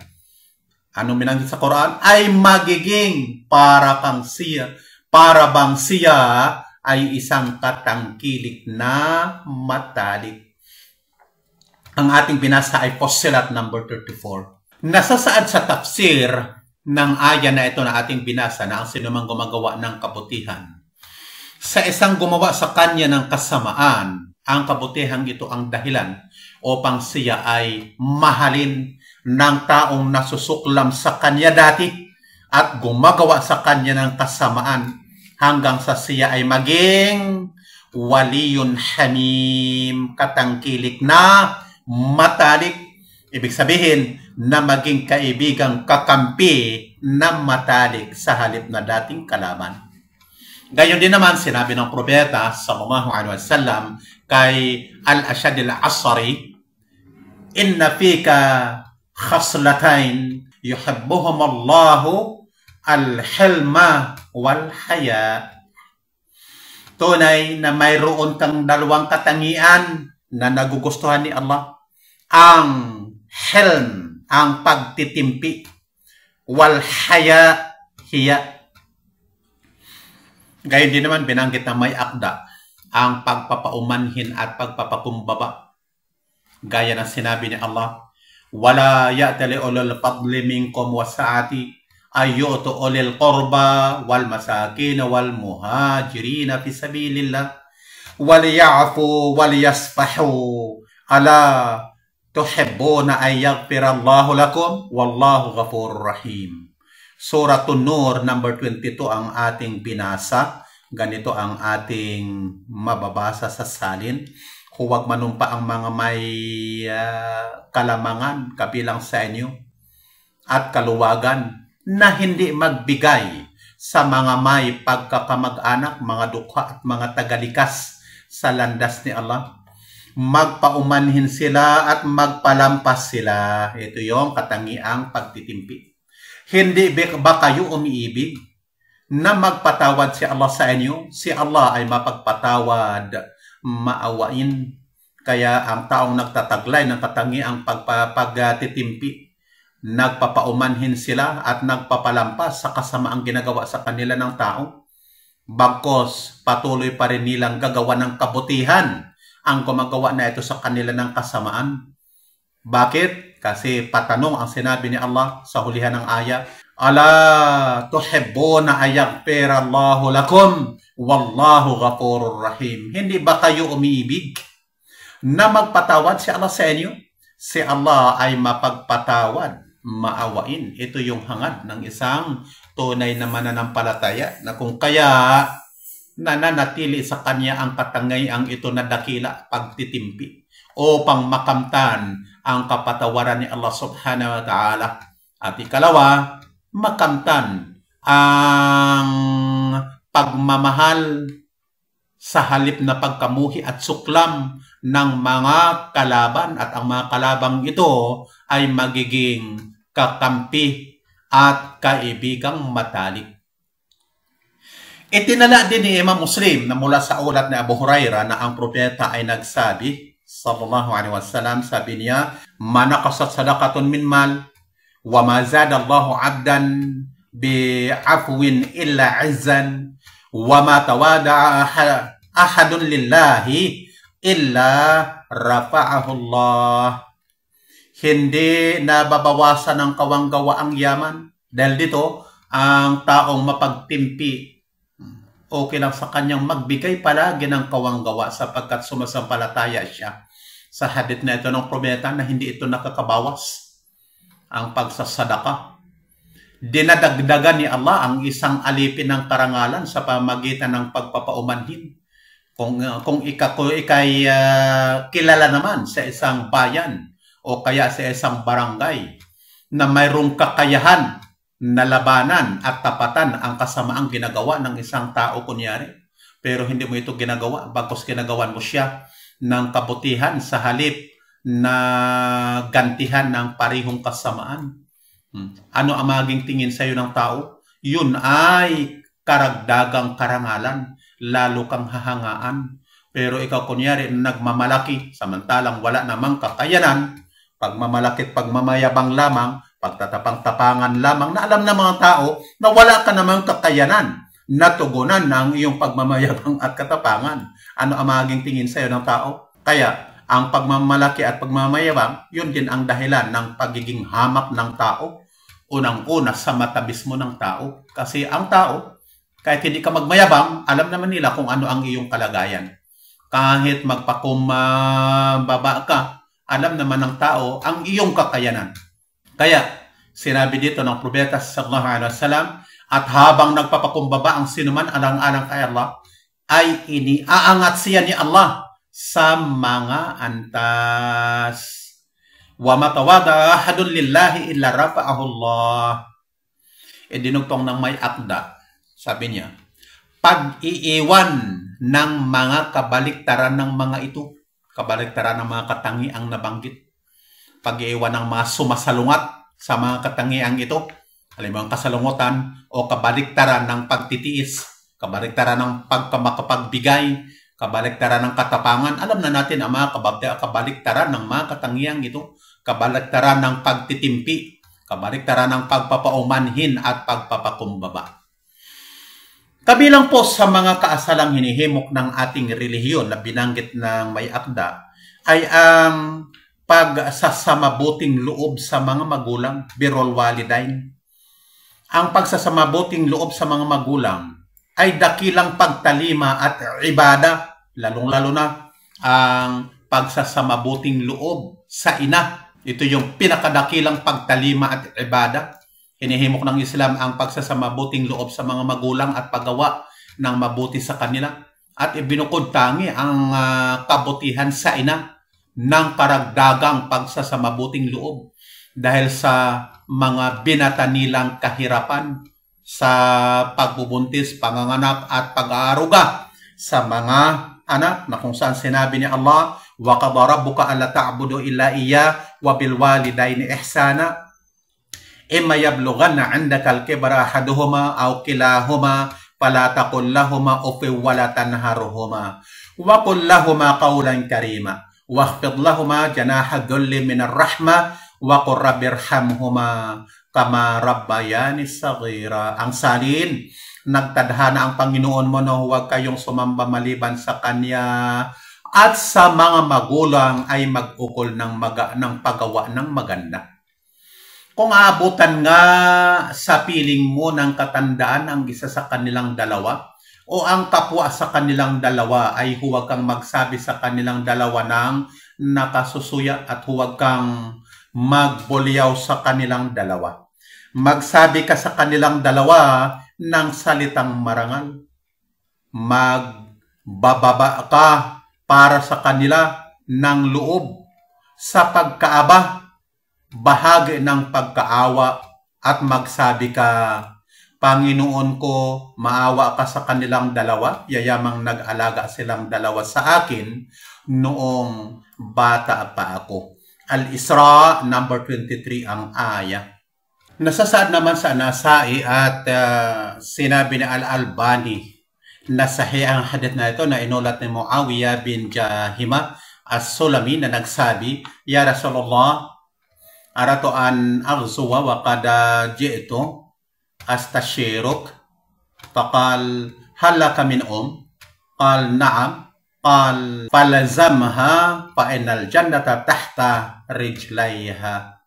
[SPEAKER 2] Anong binanggit sa Quran? Ay magiging para bang siya ay isang katangkilik na matalik. Ang ating binasa ay Fussilat number 34. Nasasaad sa tafsir ng aya na ito na ating binasa na ang sinumang gumagawa ng kabutihan, sa isang gumawa sa kanya ng kasamaan, ang kabutihan ito ang dahilan upang siya ay mahalin ng taong nasusuklam sa kanya dati at gumagawa sa kanya ng kasamaan hanggang sa siya ay maging waliyun hamim, katangkilik na matalik. Ibig sabihin na maging kaibigang kakampi na matalik sa halip na dating kalaban. Gayon din naman sinabi ng propeta sallallahu alaihi wasallam kay Al-Ashad al-Asri, "Inna fika khaslatain yuhibbuhum Allahu al-hilma wal haya." Tunay na mayroon kang dalawang katangian na nagugustuhan ni Allah. Ang hilm, ang pagtitimpi, wal haya, hiya. Gayon din naman binanggit na may akda, ang pagpapaumanhin at pagpapakumbaba. Gaya ng sinabi ni Allah, wala ya'tali ulul fadli minkum wasa'ati ayyutu ulil qurba wal masakin wal muhajirin fi sabilillah wal ya'fu wal yasfahu ala tuhibbuna ay yaghfirallahu lakum wallahu ghafurur rahim. Suratul Nur number 22 ang ating binasa. Ganito ang ating mababasa sa salin. Huwag manumpa ang mga may kalamangan kabilang sa inyo at kaluwagan na hindi magbigay sa mga may pagkakamag-anak, mga dukha at mga tagalikas sa landas ni Allah. Magpaumanhin sila at magpalampas sila. Ito yung katangiang pagtitimpi. Hindi ba kayo umiibig na magpatawad si Allah sa inyo? Si Allah ay mapagpatawad, maawain. Kaya ang taong nagtataglay ng katangiang pagtitimpi, nagpapaumanhin sila at nagpapalampas sa kasamaang ginagawa sa kanila ng tao. Bagkos patuloy pa rin nilang gagawa ng kabutihan ang gumagawa na ito sa kanila ng kasamaan. Bakit? Kasi patanong ang sinabi ni Allah sa hulihan ng aya, ala tuhibbuna ayaghfirallahu lakum wallahu ghafurur rahim. Hindi ba kayo umiibig na magpatawad si Allah sa inyo? Si Allah ay mapagpatawad, maawain. Ito yung hangad ng isang tunay na mananampalataya na kung kaya nananatili sa kanya ang katangiang ito na dakila, pagtitimpi, upang makamtan ang kapatawaran ni Allah subhanahu wa ta'ala. At ikalawa, makamtan ang pagmamahal sa halip na pagkamuhi at suklam ng mga kalaban, at ang mga kalabang ito ay magiging kakampi at kaibigang matalik. Itinala din ni Imam Muslim na mula sa ulat ni Abu Hurairah na ang propeta ay nagsabi, sallallahu alaihi wasallam, sabi niya, manaqasat sadaqatun min mal wa ma zada Allahu 'abdan bi 'afwin illa 'izzan wa ma tawada'a ahadun lillahi illa rafa'ahu Allah. Hindi nababawasan ng kawanggawa ang yaman. Dahil dito, ang taong mapagtimpi, okay lang sa kanyang magbigay palagi ng kawanggawa sapagkat sumasampalataya siya sa hadith na ito ng propeta na hindi ito nakakabawas ang pagsasadaka. Dinadagdagan ni Allah ang isang alipin ng karangalan sa pamagitan ng pagpapaumanhin. Kung ikay kilala naman sa isang bayan o kaya sa isang barangay na mayroong kakayahan na labanan at tapatan ang kasamaang ginagawa ng isang tao kunyari, pero hindi mo ito ginagawa, bagkus ginagawan mo siya ng kabutihan sa halip na gantihan ng parihong kasamaan. Ano ang maging tingin sa iyo ng tao? Yun ay karagdagang karangalan, lalo kang hahangaan. Pero ikaw kunyari nagmamalaki, samantalang wala namang kakayanan, pagmamalaki at pagmamayabang lamang, pagtatapang-tapangan lamang, na alam ng mga tao na wala ka namang kakayanan na tugunan ng iyong pagmamayabang at katapangan. Ano ang maging tingin sa iyo ng tao? Kaya, ang pagmamalaki at pagmamayabang, yun din ang dahilan ng pagiging hamak ng tao. Unang-una sa mata mismo ng tao. Kasi ang tao, kahit hindi ka magmayabang, alam naman nila kung ano ang iyong kalagayan. Kahit magpakumbaba ka, alam naman ng tao ang iyong kakayanan. Kaya, sinabi dito ng propeta sallallahu alaihi wasallam, at habang nagpapakumbaba ang sinuman alang-alang kay Allah, ay iniaangat siya ni Allah sa mga antas. Wa matawada ahadun lillahi illa rafa'ahu Allah. Dinugtong ng may akda, sabi niya, pag-iiwan ng mga kabaliktaran ng mga ito, kabaliktaran ng mga katangiang nabanggit, pag-iiwan ng mga sumasalungat sa mga katangiang ito, halimbawa ang kasalungutan o kabaliktaran ng pagtitiis, kabaliktaran ng pagkamapagbigay, kabaliktaran ng katapangan. Alam na natin ang mga kabaliktaran ng mga katangiang ito, kabaliktaran ng pagtitimpi, kabaliktaran ng pagpapaumanhin at pagpapakumbaba. Kabilang po sa mga kaasalang hinihimok ng ating relihiyon na binanggit ng may akda ay ang pagsasamabuting loob sa mga magulang, birrul walidain. Ang pagsasamabuting loob sa mga magulang ay dakilang pagtalima at ibada, lalong-lalo na ang pagsasamabuting loob sa ina. Ito yung pinakadakilang pagtalima at ibada. Hinihimok ng Islam ang pagsasamabuting loob sa mga magulang at paggawa ng mabuti sa kanila. At ibinukod tangi ang kabutihan sa ina ng karagdagang pagsasamabuting loob dahil sa mga binata nilang kahirapan sa pagbubuntis, panganganak at pag-aaruga sa mga anak na kung saan sinabi ni Allah, wa qadara rabbuka alla ta'budu illa iyyah wa bil walidayni ihsana imma yablughanna 'indaka al-kibara ahaduhuma aw kilahuma fala taqul lahumu uffin wa la tanharhuma wa qul lahumu qawlan karima wakhfid lahumu janaha dhulli minar rahmah wa qur rabbirhamhuma kama rabbayani saghira. Ang salin, nagtadhana ang Panginoon mo na huwag kayong sumamba maliban sa Kanya at sa mga magulang ay mag-ukol ng paggawa ng maganda. Kung aabutan nga sa piling mo ng katandaan ang isa sa kanilang dalawa o ang kapwa sa kanilang dalawa ay huwag kang magsabi sa kanilang dalawa ng nakasusuya at huwag kang magbulyaw sa kanilang dalawa. Magsabi ka sa kanilang dalawa ng salitang marangal. Magbababa ka para sa kanila ng loob sa pagkaaba, bahagi ng pagkaawa at magsabi ka, Panginoon ko, maawa ka sa kanilang dalawa, yayamang nag-alaga silang dalawa sa akin noong bata pa ako. Al-Isra, number 23 ang aya. Nasasaad naman sa Nasai at sinabi ni Al-Albani na sahih ang hadith na ito na inulat ni Muawiyah bin Jahima as-Sulami na nagsabi, Ya Rasulullah, aratu an aghzuwa wa qad ji'tu astashiruk faqal hal laka min qal na'am qal falzamha fa innal jannata tahta rijlaiha.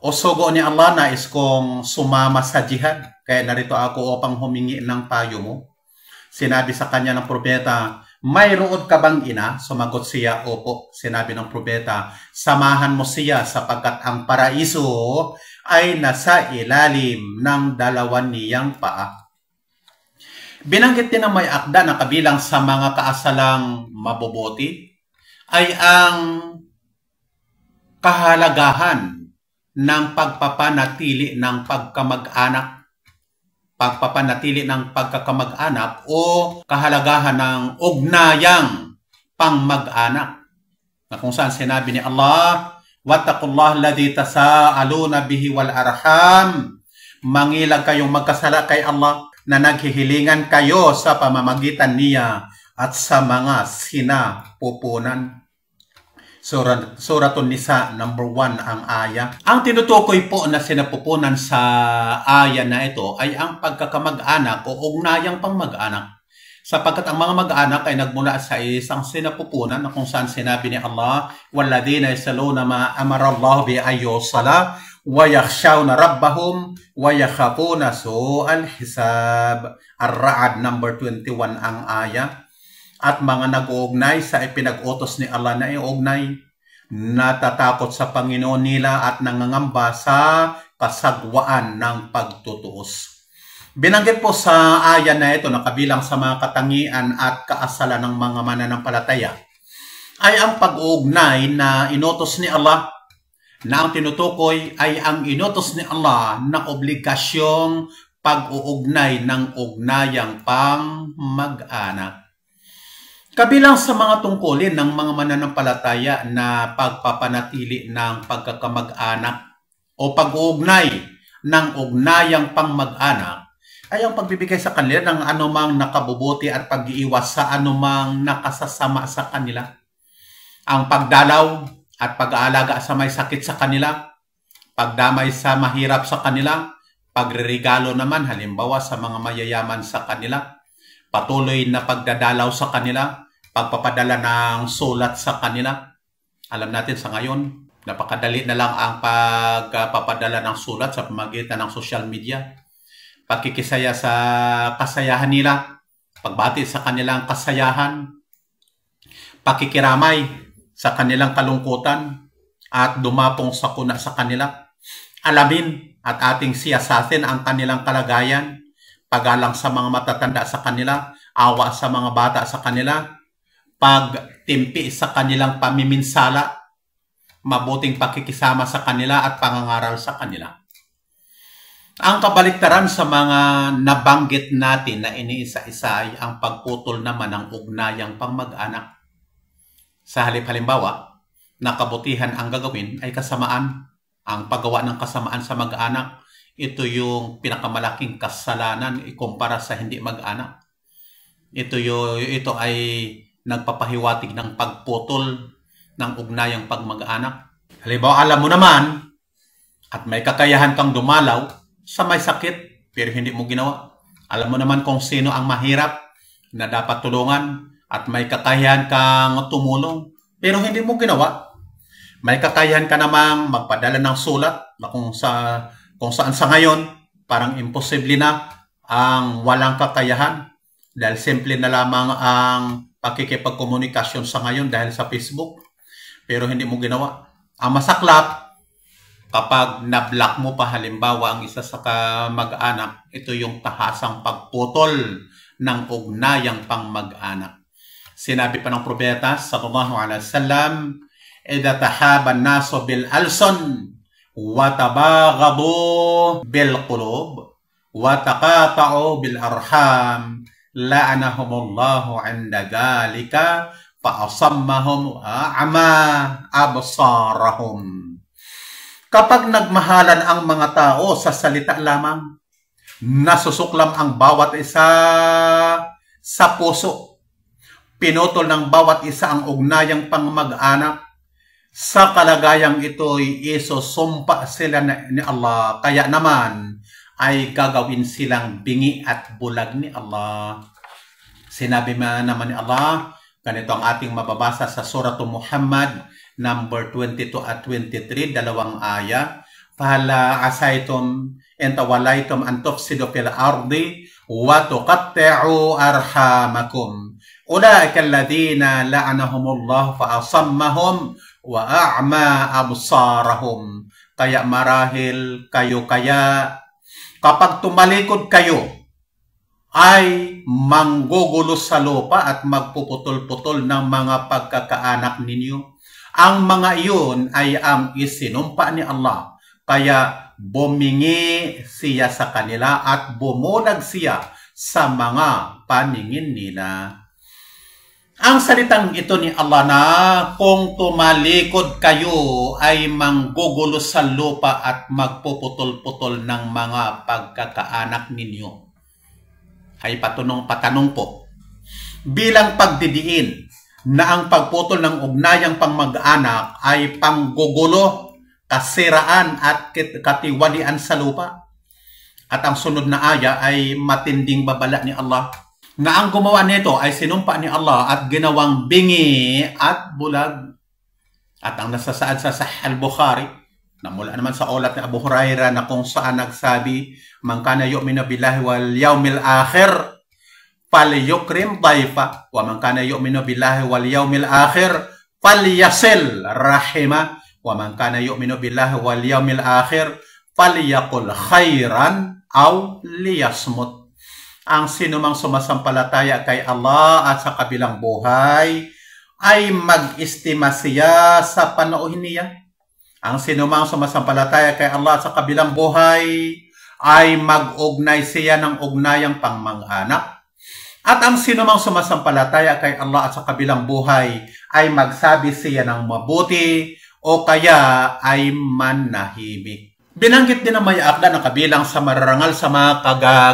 [SPEAKER 2] O sugo ni Allah, nais kong sumama sa jihad, kaya narito ako upang humingi ng payo mo. Sinabi sa kanya ng propeta, mayroon ka bang ina? Sumagot siya, opo. Sinabi ng propeta, samahan mo siya sapagkat ang paraiso ay nasa ilalim ng dalawan niyang paa. Binanggit din ng may akda na kabilang sa mga kaasalang mabubuti ay ang kahalagahan ng pagpapanatili ng pagkamag-anak. Pagpapanatili ng pagkakamag-anak o kahalagahan ng ugnayang pangmag-anak. Na kung saan sinabi ni Allah, wattaqullaha alladhi tasaaluna bihi wal arham. Mangilag kayong magkasala kay Allah na naghihilingan kayo sa pamamagitan niya at sa mga sinapupunan. Suratun Nisa, number 1 ang aya. Ang tinutukoy po na sinapupunan sa aya na ito ay ang pagkakamag-anak o ugnayang pangmag-anak. Sapagkat ang mga mag-anak ay nagmula sa isang sinapupunan na kung saan sinabi ni Allah, وَالَّذِينَ يَصْلُونَ مَا أَمَرَ اللَّهُ بِأَن يُوصَلَ وَيَخْشَوْنَ رَبَّهُمْ وَيَخَافُونَ سُوءَ الْحِسَابِ. Ar-Ra'd, number 21 ang aya. At mga nag-uugnay sa ipinag-utos ni Allah na iugnay, natatakot sa Panginoon nila at nangangamba sa kasagwaan ng pagtutuos. Binanggit po sa aya na ito na kabilang sa mga katangian at kaasalan ng mga mananampalataya ay ang pag-uugnay na inutos ni Allah, na ang tinutukoy ay ang inutos ni Allah na obligasyong pag-uugnay ng ugnayang pang mag-anak. Kabilang sa mga tungkulin ng mga mananampalataya na pagpapanatili ng pagkakamag-anak o pag-uugnay ng ugnayang pang-mag-anak ay ang pagbibigay sa kanila ng anumang nakabubuti at pag-iiwas sa anumang nakasasama sa kanila. Ang pagdalaw at pag-aalaga sa may sakit sa kanila, pagdamay sa mahirap sa kanila, pagre-regalo naman halimbawa sa mga mayayaman sa kanila, patuloy na pagdadalaw sa kanila, pagpapadala ng sulat sa kanila, Alam natin sa ngayon, napakadali na lang ang pagpapadala ng sulat sa pamamagitan ng social media. Pagkikisaya sa kasayahan nila, pagbati sa kanilang kasayahan, pakikiramay sa kanilang kalungkutan, at dumapong sakuna sa kanila. Alamin at ating siyasatin ang kanilang kalagayan, pagalang sa mga matatanda sa kanila, awa sa mga bata sa kanila, pagtimpi sa kanilang pamiminsala, mabuting pakikisama sa kanila at pangangaral sa kanila. Ang kabaliktaran sa mga nabanggit natin na iniisa-isa ay ang pagputol naman ng ugnayang pang-mag-anak. Sa halimbawa, na kabutihan ang gagawin ay kasamaan. Ang paggawa ng kasamaan sa mag-anak, ito yung pinakamalaking kasalanan ikumpara sa hindi mag-anak. Ito ay nagpapahiwatig ng pagputol ng ugnayang pag-mag-anak. Halimbawa, alam mo naman at may kakayahan kang dumalaw sa may sakit pero hindi mo ginawa. Alam mo naman kung sino ang mahirap na dapat tulungan at may kakayahan kang tumulong pero hindi mo ginawa. May kakayahan ka namang magpadala ng sulat na kung saan sa ngayon parang imposible na ang walang kakayahan dahil simple na lamang ang pakikipagkomunikasyon sa ngayon dahil sa Facebook pero hindi mo ginawa. Ang masaklap, kapag na-block mo pa halimbawa ang isa sa kamag-anak, ito yung tahasang pagputol ng ugnayang pang-mag-anak. Sinabi pa ng propeta sallallahu alaihi wasallam, "Idza tahaba an-nasu bil alsun wa tabaghadu bil qulub wa taqata'u bil arham la'anahumullahu 'inda dhalika fa asammahum a'ma absarahum." Kapag nagmahalan ang mga tao sa salita lamang, nasusuklam ang bawat isa sa puso. Pinutol ng bawat isa ang ugnayang pang-mag-anak. Sa kalagayang ito'y isusumpa sila ni Allah. Kaya naman ay gagawin silang bingi at bulag ni Allah. Sinabi naman ni Allah, ganito ang ating mababasa sa Suratul Muhammad, number 22 at 23, dalawang aya. Fahala asaytum in tawallaytum an tufsidu fil ardi wa tuqatti'u arhamakum. Ulaika alladhina la'anahumullah fa asammahum wa a'ma absarahum. Kaya marahil kayo kapag tumalikod kayo ay manggugulo sa lupa at magpuputol-putol ng mga pagkakaanak ninyo. Ang mga iyon ay ang isinumpa ni Allah. Kaya bumingi siya sa kanila at bumulag siya sa mga paningin nila. Ang salitang ito ni Allah na kung tumalikod kayo ay manggugulo sa lupa at magpuputol-putol ng mga pagkakaanak ninyo, ay patanong po, bilang pagdidiin na ang pagputol ng ugnayang pang-mag-anak ay panggugulo, kasiraan at katiwalian sa lupa. At ang sunod na aya ay matinding babala ni Allah na ang gumawa nito ay sinumpa ni Allah at ginawang bingi at bulag. At ang nasasaad sa Sahih al-Bukhari, na mula naman sa ulat ni Abu Hurairah na kung saan nagsabi, "Man kana yu'minu billahi wal yawmil akhir falyukrim dayfa wa man kana yu'minu billahi wal yawmil akhir falyasil rahima wa man kana yu'minu billahi wal yawmil akhir falyaqul khairan aw liyasmut." Ang sinumang sumasampalataya kay Allah at sa kabilang buhay ay mag-estima siya sa panauhin niya. Ang sinumang sumasampalataya kay Allah at sa kabilang buhay ay mag-ugnay siya ng ugnayang pang-mag-anak. At ang sinumang sumasampalataya kay Allah at sa kabilang buhay ay magsabi siya ng mabuti o kaya ay manahimik. Binanggit din ng may akda na kabilang sa mararangal sa mga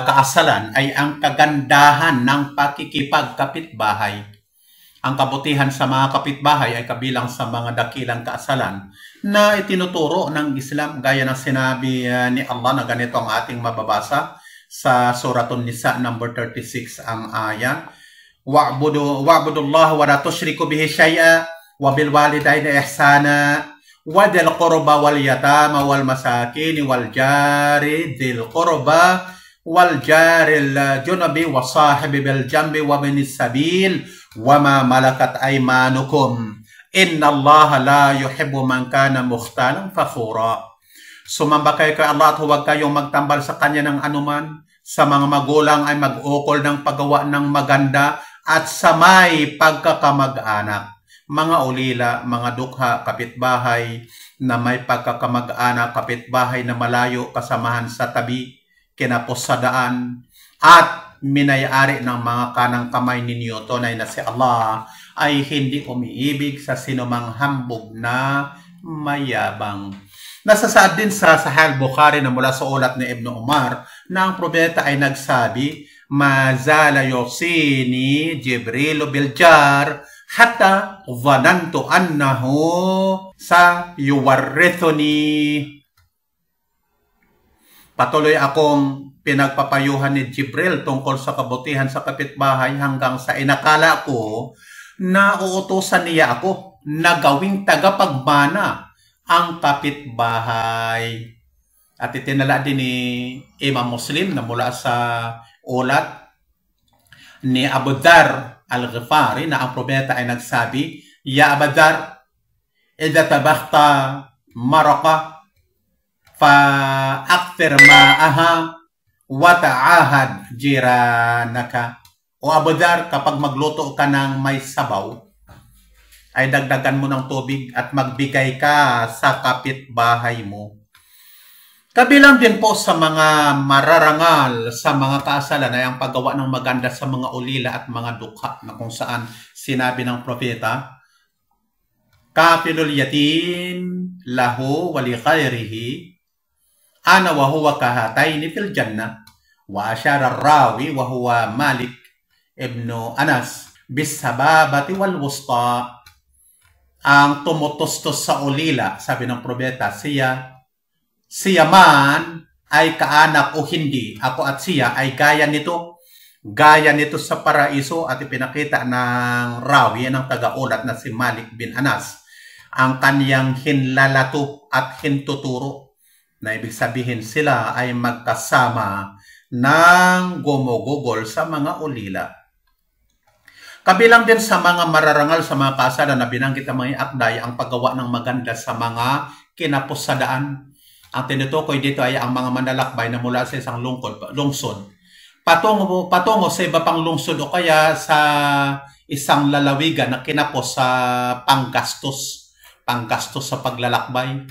[SPEAKER 2] kaasalan ay ang kagandahan ng pakikipagkapitbahay. Ang kabutihan sa mga kapitbahay ay kabilang sa mga dakilang kaasalan na itinuturo ng Islam gaya ng sinabi ni Allah na ganito ang ating mababasa sa Suratul Nisa number 36 ang aya. Wa'budullaha wa la tusyriku bihi syai'a وبالوالدين إحسانا وذي القربى واليتامى والمساكين والجار ذي القربى والجار الجنب والصاحب بالجنب وابن السبيل وما ملكت أيمانكم إن الله لا يحب من كان مختالا فخورا. Sumamba kayo kay Allah at huwag kayong magtambal sa Kanya ng anuman. Sa mga magulang ay mag-ukol ng paggawa ng maganda at sa may pagkakamag-anak. Mga ulila, mga dukha, kapitbahay na may pagkakamag-anak, kapitbahay na malayo, kasamahan sa tabi, kinapos sa daan, at minayari ng mga kanang kamay ninyo, tunay na si Allah ay hindi umiibig sa sinumang hambog na mayabang. Nasasaad din sa Sahih Bukhari na mula sa ulat ni Ibn Umar na ang propeta ay nagsabi, Mazala yusini Jibril bil jar hatta dhanantu annahu sa yuwarrithuni. Patuloy akong pinagpapayuhan ni Jibril tungkol sa kabutihan sa kapitbahay hanggang sa inakala ko na uutusan niya ako na gawing tagapagmana ang kapitbahay. At itinala din ni Imam Muslim na mula sa ulat ni Abu Dhar al-Ghifari na ang propeta ay nagsabi, Ya Abu Dhar, idha tabakhta maraka fa-akthir ma'aha wa ta'ahad jiranaka. O Abu Dhar, kapag magluto ka ng may sabaw, ay dagdagan mo ng tubig at magbigay ka sa kapitbahay mo. Kabilang din po sa mga mararangal sa mga kasalan ay ang paggawa ng maganda sa mga ulila at mga dukha na kung saan sinabi ng propeta, Kafilul yatim lahu wa li khairihi ana wa huwa kahataini fil jannah wa asyara ar-rawi wa huwa Malik ibn Anas bis sababati wal wusta. Ang tumutustos sa ulila, sabi ng propeta, siya man ay kaanak o hindi, ako at siya ay gaya nito sa paraiso. At ipinakita ng rawi ng taga-ulat na si Malik bin Anas ang kaniyang hinlalato at hintuturo, na ibig sabihin sila ay magkasama ng gumugugol sa mga ulila. Kabilang din sa mga mararangal sa mga kasalan na binanggit ang mga akday ang paggawa ng maganda sa mga kinapusadaan. Ang tinutukoy dito ay ang mga manlalakbay na mula sa isang lungsod patungo sa iba pang lungsod o kaya sa isang lalawigan na kinapos sa panggastos sa paglalakbay.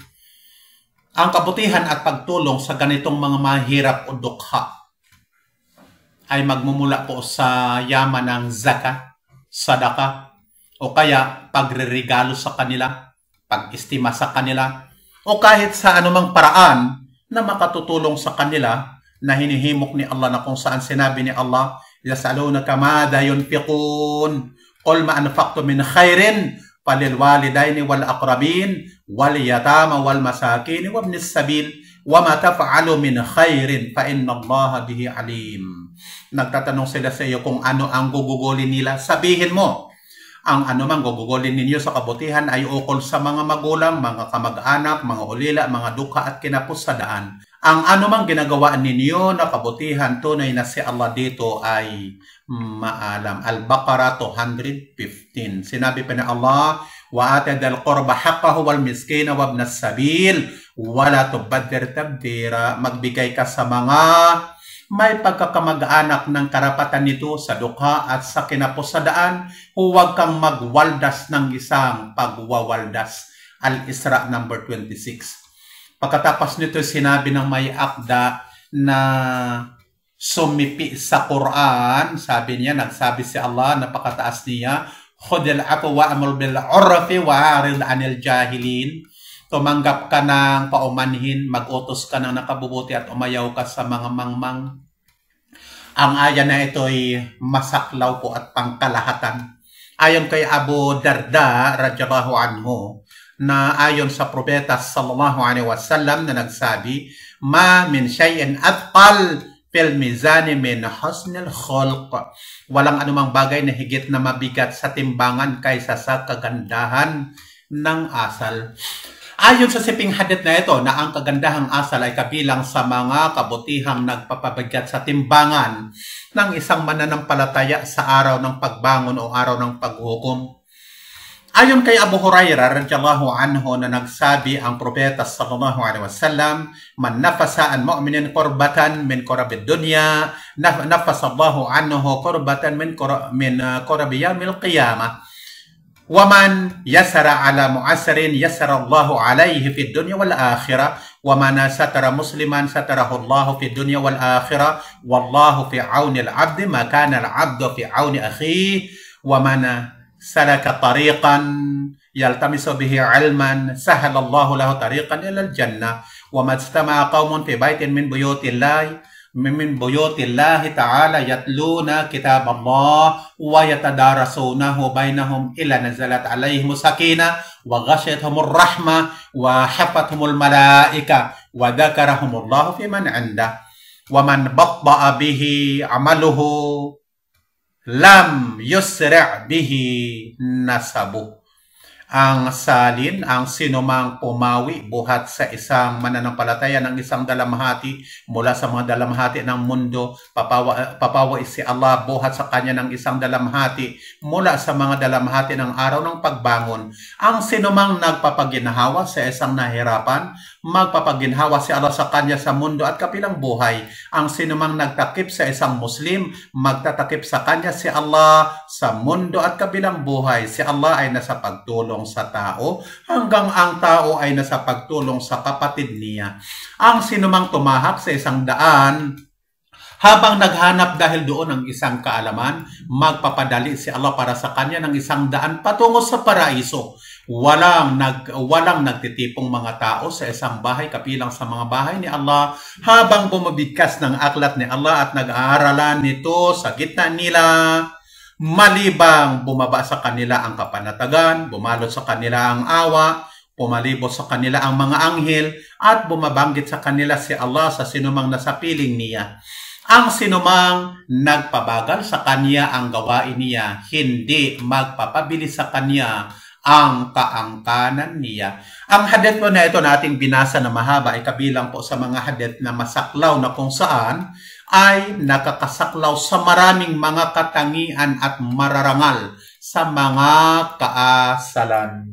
[SPEAKER 2] Ang kabutihan at pagtulong sa ganitong mga mahirap o dukha ay magmumula po sa yaman ng zakat, sadaka, o kaya pagre-regalo sa kanila, pag-estima sa kanila, o kahit sa anumang paraan na makatutulong sa kanila na hinihimok ni Allah, na kung saan sinabi ni Allah, yasalunaka madha yunfiqun qul ma anfaqtum min khairin falil walidaini wal aqrabin wal yatama wal masakin wa ibnis sabil wa ma taf'alu min khairin fa inna Allah bihi alim. Nagtatanong sila sa iyo kung ano ang gugugulin nila. Sabihin mo, ang anumang gugugulin ninyo sa kabutihan ay ukol sa mga magulang, mga kamag-anak, mga ulila, mga dukha at kinapos sa daan. Ang anumang ginagawa ninyo na kabutihan, tunay na si Allah dito ay maalam. Al-Baqarah 215. Sinabi pa ni Allah, وَآتَ ذَا الْقُرْبَ حَقَّهُ وَالْمِسْكِينَ وَابْنَ السَّبِيلِ وَلَا تُبَذِّرْ تَبْذِيرًا. Magbigay ka sa mga may pagkakamag-anak ng karapatan nito sa dukha at sa kinapusadaan. Huwag kang magwaldas ng isang pagwawaldas. Al-Isra number 26. Pagkatapos nito, sinabi ng may akda na sumipi sa Quran. Sabi niya, nagsabi si Allah, napakataas niya, Khudil afu wa'amul bil urfi wa'arid anil jahilin. Tumanggap ka ng paumanhin, mag-utos ka ng nakabubuti at umayaw ka sa mga mangmang. Ang aya na ito ay masaklaw po at pangkalahatan. Ayon kay Abu Darda radhiyallahu anhu, na ayon sa propeta sallallahu alaihi wasallam na nagsabi, Ma min shay'in athqal fil mizani min husnil khulq. Walang anumang bagay na higit na mabigat sa timbangan kaysa sa kagandahan ng asal. Ayon sa siping hadith na ito na ang kagandahang asal ay kabilang sa mga kabutihang nagpapabigat sa timbangan ng isang mananampalataya sa araw ng pagbangon o araw ng paghukom. Ayon kay Abu Hurairah radhiyallahu anhu na nagsabi ang propeta sallallahu alaihi wasallam, "Man nafasa an mu'minin qurbatan min qurabid dunya, nafasa Allahu anhu qurbatan min qurabi yaumil qiyamah." وَمَنْ يَسَرَ عَلَى مُعَسِرٍ يَسَرَ اللَّهُ عَلَيْهِ فِي الدُّنْيَا وَالْآخِرَةِ وَمَنْ سَتَرَ مُسْلِمًا سَتَرَهُ اللَّهُ فِي الدُّنْيا وَالْآخِرَةِ وَاللَّهُ فِي عَوْنِ الْعَبْدِ مَا كَانَ الْعَبْدُ فِي عَوْنِ أَخِيهِ وَمَنْ سَلَكَ طَرِيقًا يَلْتَمِسُ بِهِ عِلْمًا سَهَلَ اللَّهُ لَهُ طَرِيقًا إِلَى الْجَنَّةِ وَمَا اجْتَمَعَ قَوْمٌ فِي بَيْتٍ مِنْ بيوت الله تعالى يتلون كتاب الله ويتدارسونه بينهم إلا نزلت عليهم السكينة وغشيتهم الرحمة وحفتهم الملائكة وذكرهم الله في من عنده ومن بطأ به عمله لم يسرع به نسبه. Ang salin, ang sinumang pumawi buhat sa isang mananampalataya ng isang dalamhati mula sa mga dalamhati ng mundo, papawa si Allah buhat sa kanya ng isang dalamhati mula sa mga dalamhati ng araw ng pagbangon. Ang sinumang nagpapaginhawa sa isang nahirapan, magpapaginhawa si Allah sa kanya sa mundo at kapilang buhay. Ang sinumang nagtakip sa isang Muslim, magtatakip sa kanya si Allah sa mundo at kabilang buhay. Si Allah ay nasa pagtulong sa tao hanggang ang tao ay nasa pagtulong sa kapatid niya. Ang sinumang tumahak sa isang daan habang naghanap dahil doon ng isang kaalaman, magpapadali si Allah para sa kanya ng isang daan patungo sa paraiso. Walang nagtitipong mga tao sa isang bahay kapilang sa mga bahay ni Allah habang bumabigkas ng aklat ni Allah at nag-aaralan nito sa gitna nila, malibang bumaba sa kanila ang kapanatagan, bumalot sa kanila ang awa, pumalibot sa kanila ang mga anghel, at bumabanggit sa kanila si Allah sa sinumang nasa piling niya. Ang sinumang nagpabagal sa kanya ang gawain niya, hindi magpapabilis sa kanya ang kaangkanan niya. Ang hadith po na ito nating binasa na mahaba ay kabilang po sa mga hadith na masaklaw na kung saan ay nakakasaklaw sa maraming mga katangian at mararangal sa mga kaasalan.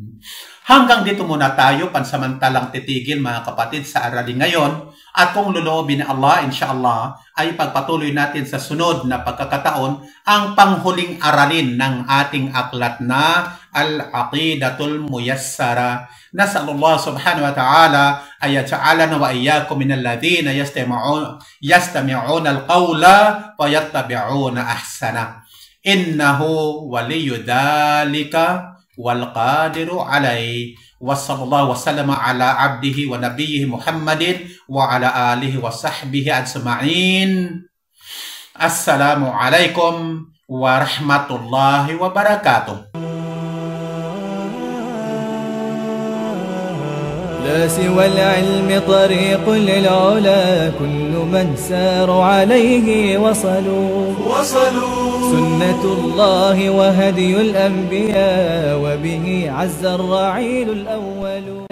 [SPEAKER 2] Hanggang dito muna tayo, pansamantalang titigil mga kapatid sa aralin ngayon. At kung loloobin ni Allah, insyaAllah, ay pagpatuloy natin sa sunod na pagkakataon ang panghuling aralin ng ating aklat na Al-Aqidatul Muyassara. Nas'alullah subhanahu wa ta'ala ay yaj'alana wa iyyakum minal ladhina yastami'una al-qawla wa yattabi'una ahsana. Innahu waliyyu dhalika wal qadiru alayhi. Wassallallahu wasallama ala abdihi wa nabiyhi Muhammadin wa ala alihi wa sahbihi ajma'in. Assalamu alaikum warahmatullahi wabarakatuh.
[SPEAKER 1] لا سوى العلم طريق للعلا كل من سار عليه وصلوا سنة الله وهدي الأنبياء وبه عز الرعيل الأول.